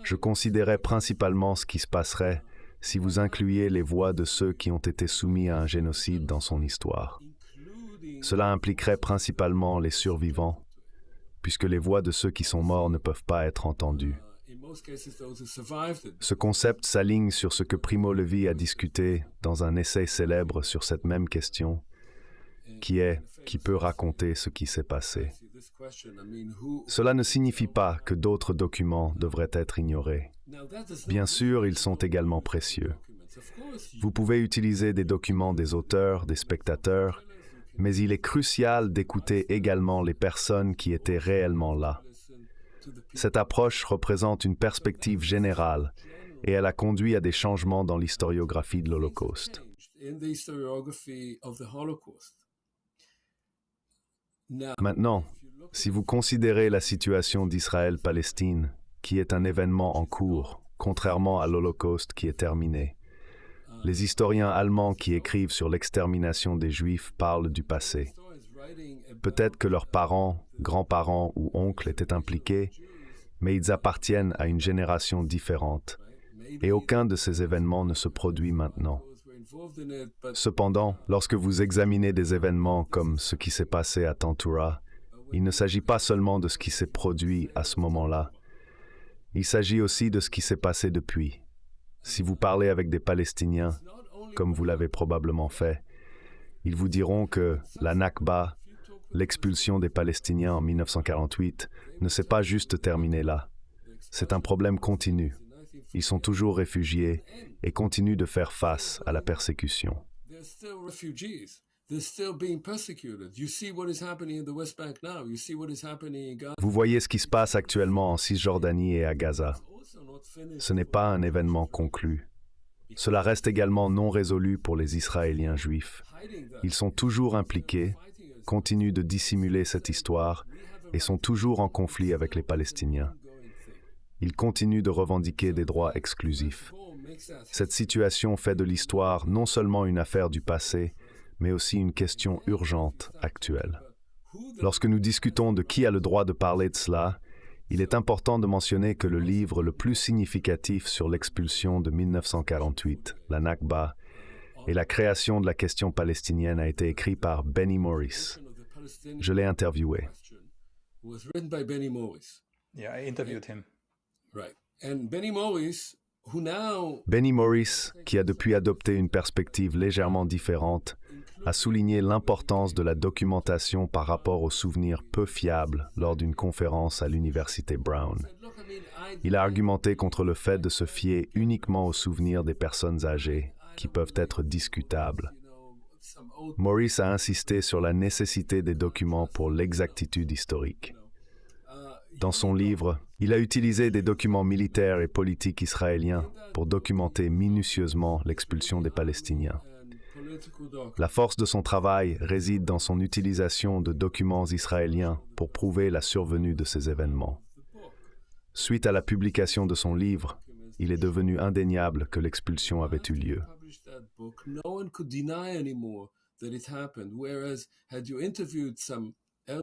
je considérais principalement ce qui se passerait si vous incluiez les voix de ceux qui ont été soumis à un génocide dans son histoire. Cela impliquerait principalement les survivants, puisque les voix de ceux qui sont morts ne peuvent pas être entendues. Ce concept s'aligne sur ce que Primo Levi a discuté dans un essai célèbre sur cette même question, qui peut raconter ce qui s'est passé. Cela ne signifie pas que d'autres documents devraient être ignorés. Bien sûr, ils sont également précieux. Vous pouvez utiliser des documents des auteurs, des spectateurs, mais il est crucial d'écouter également les personnes qui étaient réellement là. Cette approche représente une perspective générale et elle a conduit à des changements dans l'historiographie de l'Holocauste. Maintenant, si vous considérez la situation d'Israël-Palestine, qui est un événement en cours, contrairement à l'Holocauste qui est terminé, les historiens allemands qui écrivent sur l'extermination des Juifs parlent du passé. Peut-être que leurs parents, grands-parents ou oncles étaient impliqués, mais ils appartiennent à une génération différente, et aucun de ces événements ne se produit maintenant. Cependant, lorsque vous examinez des événements comme ce qui s'est passé à Tantura, il ne s'agit pas seulement de ce qui s'est produit à ce moment-là. Il s'agit aussi de ce qui s'est passé depuis. Si vous parlez avec des Palestiniens, comme vous l'avez probablement fait, ils vous diront que la Nakba, l'expulsion des Palestiniens en 1948, ne s'est pas juste terminée là. C'est un problème continu. Ils sont toujours réfugiés et continuent de faire face à la persécution. Vous voyez ce qui se passe actuellement en Cisjordanie et à Gaza. Ce n'est pas un événement conclu. Cela reste également non résolu pour les Israéliens juifs. Ils sont toujours impliqués, continuent de dissimuler cette histoire et sont toujours en conflit avec les Palestiniens. Ils continuent de revendiquer des droits exclusifs. Cette situation fait de l'histoire non seulement une affaire du passé, mais aussi une question urgente actuelle. Lorsque nous discutons de qui a le droit de parler de cela, il est important de mentionner que le livre le plus significatif sur l'expulsion de 1948, la Nakba, et la création de la question palestinienne a été écrit par Benny Morris. Je l'ai interviewé. Yeah, I interviewed him. Right. And Benny Morris, who now Benny Morris, qui a depuis adopté une perspective légèrement différente, a souligné l'importance de la documentation par rapport aux souvenirs peu fiables lors d'une conférence à l'Université Brown. Il a argumenté contre le fait de se fier uniquement aux souvenirs des personnes âgées, qui peuvent être discutables. Morris a insisté sur la nécessité des documents pour l'exactitude historique. Dans son livre, il a utilisé des documents militaires et politiques israéliens pour documenter minutieusement l'expulsion des Palestiniens. La force de son travail réside dans son utilisation de documents israéliens pour prouver la survenue de ces événements. Suite à la publication de son livre, il est devenu indéniable que l'expulsion avait eu lieu.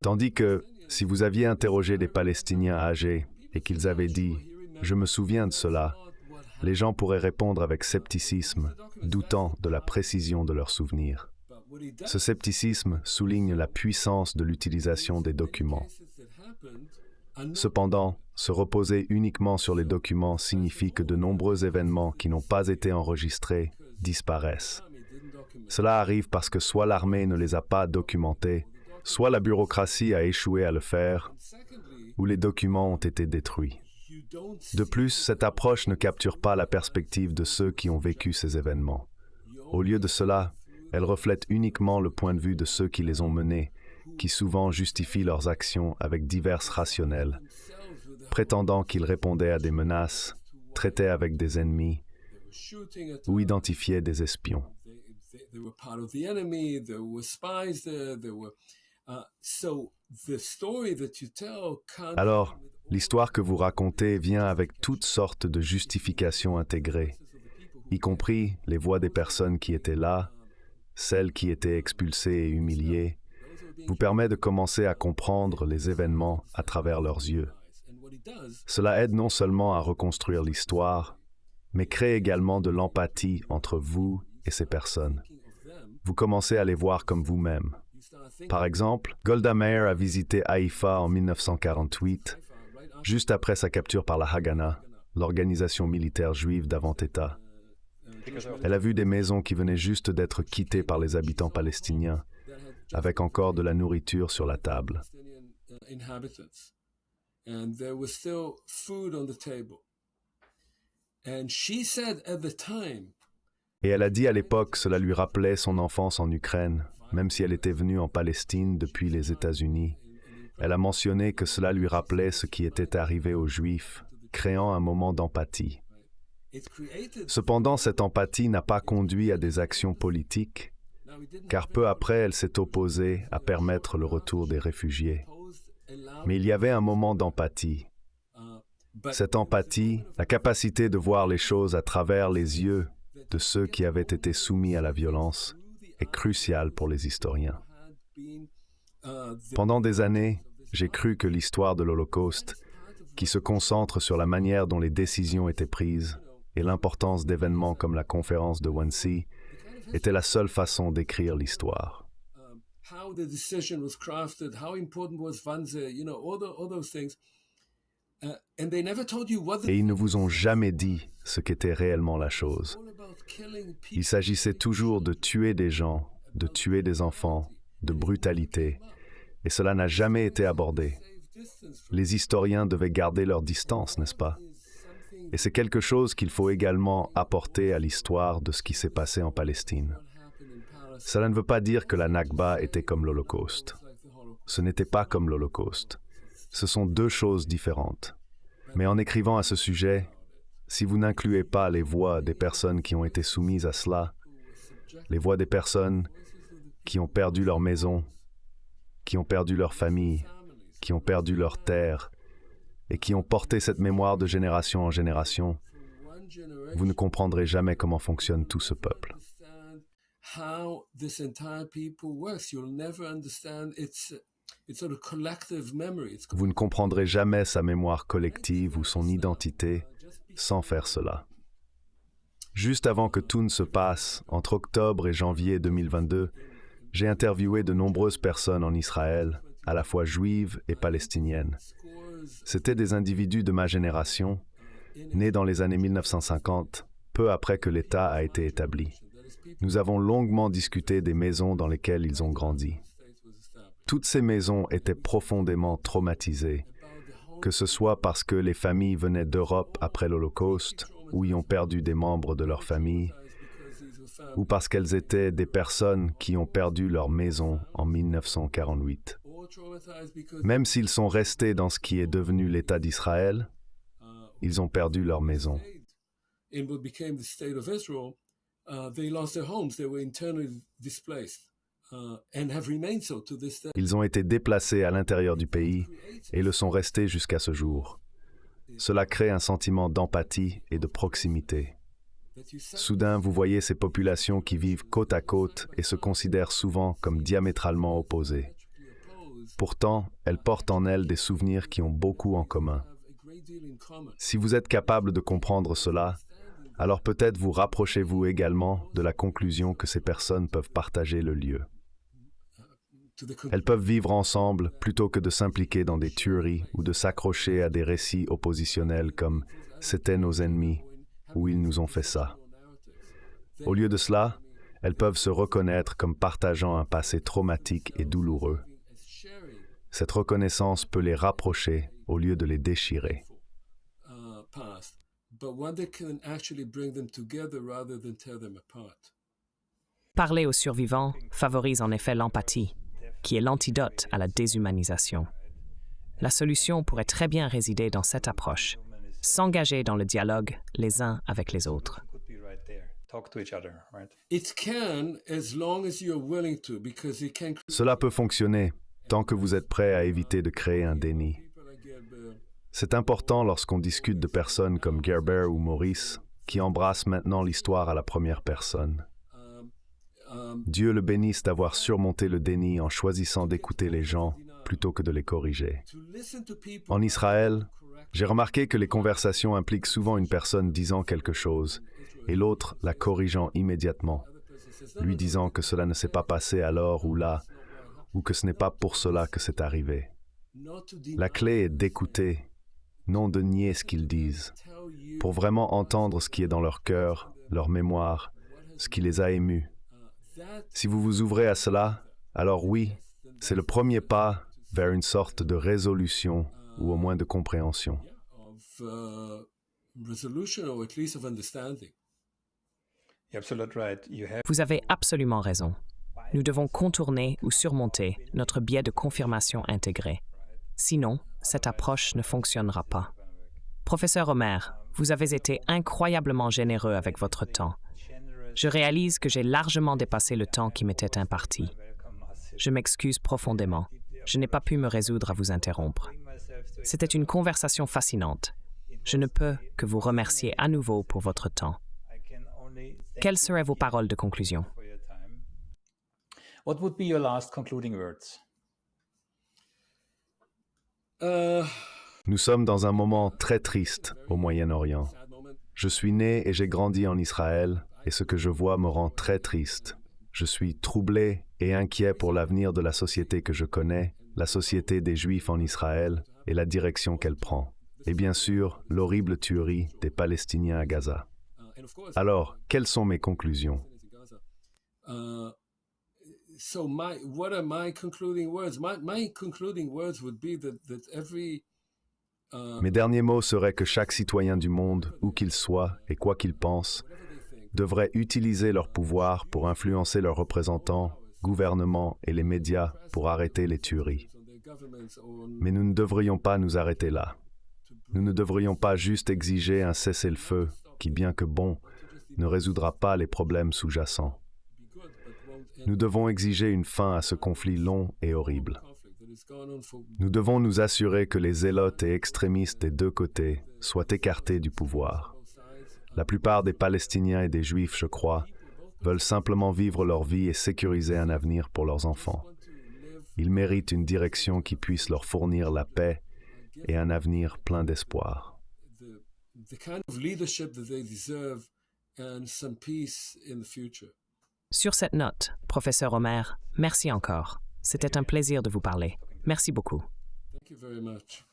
Tandis que, si vous aviez interrogé des Palestiniens âgés et qu'ils avaient dit « Je me souviens de cela », les gens pourraient répondre avec scepticisme, doutant de la précision de leurs souvenirs. Ce scepticisme souligne la puissance de l'utilisation des documents. Cependant, se reposer uniquement sur les documents signifie que de nombreux événements qui n'ont pas été enregistrés disparaissent. Cela arrive parce que soit l'armée ne les a pas documentés, soit la bureaucratie a échoué à le faire, ou les documents ont été détruits. De plus, cette approche ne capture pas la perspective de ceux qui ont vécu ces événements. Au lieu de cela, elle reflète uniquement le point de vue de ceux qui les ont menés, qui souvent justifient leurs actions avec divers rationnels, prétendant qu'ils répondaient à des menaces, traitaient avec des ennemis ou identifiaient des espions. Alors, l'histoire que vous racontez vient avec toutes sortes de justifications intégrées, y compris les voix des personnes qui étaient là, celles qui étaient expulsées et humiliées, vous permet de commencer à comprendre les événements à travers leurs yeux. Cela aide non seulement à reconstruire l'histoire, mais crée également de l'empathie entre vous et ces personnes. Vous commencez à les voir comme vous-même. Par exemple, Golda Meir a visité Haïfa en 1948, juste après sa capture par la Haganah, l'organisation militaire juive d'avant-État. Elle a vu des maisons qui venaient juste d'être quittées par les habitants palestiniens, avec encore de la nourriture sur la table. Et elle a dit à l'époque que cela lui rappelait son enfance en Ukraine, même si elle était venue en Palestine depuis les États-Unis. Elle a mentionné que cela lui rappelait ce qui était arrivé aux Juifs, créant un moment d'empathie. Cependant, cette empathie n'a pas conduit à des actions politiques, car peu après, elle s'est opposée à permettre le retour des réfugiés. Mais il y avait un moment d'empathie. Cette empathie, la capacité de voir les choses à travers les yeux de ceux qui avaient été soumis à la violence, est cruciale pour les historiens. Pendant des années, j'ai cru que l'histoire de l'Holocauste, qui se concentre sur la manière dont les décisions étaient prises et l'importance d'événements comme la conférence de Wannsee, était la seule façon d'écrire l'histoire. How the decision was crafted, how important was Wannsee, all those things. And they never told you what Et ils ne vous ont jamais dit ce qu'était réellement la chose. Il s'agissait toujours de tuer des gens, de tuer des enfants, de brutalité, et cela n'a jamais été abordé. Les historiens devaient garder leur distance, n'est-ce pas? Et c'est quelque chose qu'il faut également apporter à l'histoire de ce qui s'est passé en Palestine. Cela ne veut pas dire que la Nakba était comme l'Holocauste. Ce n'était pas comme l'Holocauste. Ce sont deux choses différentes. Mais en écrivant à ce sujet, si vous n'incluez pas les voix des personnes qui ont été soumises à cela, les voix des personnes qui ont perdu leur maison, qui ont perdu leur famille, qui ont perdu leur terre, et qui ont porté cette mémoire de génération en génération, vous ne comprendrez jamais comment fonctionne tout ce peuple. Vous ne comprendrez jamais sa mémoire collective ou son identité sans faire cela. Juste avant que tout ne se passe, entre octobre et janvier 2022, j'ai interviewé de nombreuses personnes en Israël, à la fois juives et palestiniennes. C'étaient des individus de ma génération, nés dans les années 1950, peu après que l'État a été établi. Nous avons longuement discuté des maisons dans lesquelles ils ont grandi. Toutes ces maisons étaient profondément traumatisées, que ce soit parce que les familles venaient d'Europe après l'Holocauste, ou y ont perdu des membres de leur famille, ou parce qu'elles étaient des personnes qui ont perdu leur maison en 1948. Même s'ils sont restés dans ce qui est devenu l'État d'Israël, ils ont perdu leur maison. Ils ont été déplacés à l'intérieur du pays et le sont restés jusqu'à ce jour. Cela crée un sentiment d'empathie et de proximité. Soudain, vous voyez ces populations qui vivent côte à côte et se considèrent souvent comme diamétralement opposées. Pourtant, elles portent en elles des souvenirs qui ont beaucoup en commun. Si vous êtes capable de comprendre cela, alors peut-être vous rapprochez-vous également de la conclusion que ces personnes peuvent partager le lieu. Elles peuvent vivre ensemble plutôt que de s'impliquer dans des tueries ou de s'accrocher à des récits oppositionnels comme « c'était nos ennemis » ou « ils nous ont fait ça ». Au lieu de cela, elles peuvent se reconnaître comme partageant un passé traumatique et douloureux. Cette reconnaissance peut les rapprocher au lieu de les déchirer. Parler aux survivants favorise en effet l'empathie, qui est l'antidote à la déshumanisation. La solution pourrait très bien résider dans cette approche, s'engager dans le dialogue les uns avec les autres. Cela peut fonctionner tant que vous êtes prêt à éviter de créer un déni. C'est important lorsqu'on discute de personnes comme Gerber ou Maurice, qui embrassent maintenant l'histoire à la première personne. Dieu le bénisse d'avoir surmonté le déni en choisissant d'écouter les gens plutôt que de les corriger. En Israël, j'ai remarqué que les conversations impliquent souvent une personne disant quelque chose et l'autre la corrigeant immédiatement, lui disant que cela ne s'est pas passé alors ou là, ou que ce n'est pas pour cela que c'est arrivé. La clé est d'écouter, non de nier ce qu'ils disent, pour vraiment entendre ce qui est dans leur cœur, leur mémoire, ce qui les a émus. Si vous vous ouvrez à cela, alors oui, c'est le premier pas vers une sorte de résolution ou au moins de compréhension. Vous avez absolument raison. Nous devons contourner ou surmonter notre biais de confirmation intégré. Sinon, cette approche ne fonctionnera pas. Professeur Omer, vous avez été incroyablement généreux avec votre temps. Je réalise que j'ai largement dépassé le temps qui m'était imparti. Je m'excuse profondément. Je n'ai pas pu me résoudre à vous interrompre. C'était une conversation fascinante. Je ne peux que vous remercier à nouveau pour votre temps. Quelles seraient vos paroles de conclusion? What would be your last concluding words? Nous sommes dans un moment très triste au Moyen-Orient. Je suis né et j'ai grandi en Israël, et ce que je vois me rend très triste. Je suis troublé et inquiet pour l'avenir de la société que je connais, la société des Juifs en Israël et la direction qu'elle prend. Et bien sûr, l'horrible tuerie des Palestiniens à Gaza. Alors, quelles sont mes conclusions? What are my concluding words? My concluding words would be that every Mes derniers mots seraient que chaque citoyen du monde, où qu'il soit et quoi qu'il pense, devrait utiliser leur pouvoir pour influencer leurs représentants, gouvernements et les médias pour arrêter les tueries. Mais nous ne devrions pas nous arrêter là. Nous ne devrions pas juste exiger un cessez-le-feu qui, bien que bon, ne résoudra pas les problèmes sous-jacents. Nous devons exiger une fin à ce conflit long et horrible. Nous devons nous assurer que les zélotes et extrémistes des deux côtés soient écartés du pouvoir. La plupart des Palestiniens et des Juifs, je crois, veulent simplement vivre leur vie et sécuriser un avenir pour leurs enfants. Ils méritent une direction qui puisse leur fournir la paix et un avenir plein d'espoir. Sur cette note, professeur Omer, merci encore. C'était un plaisir de vous parler. Merci beaucoup. Thank you very much.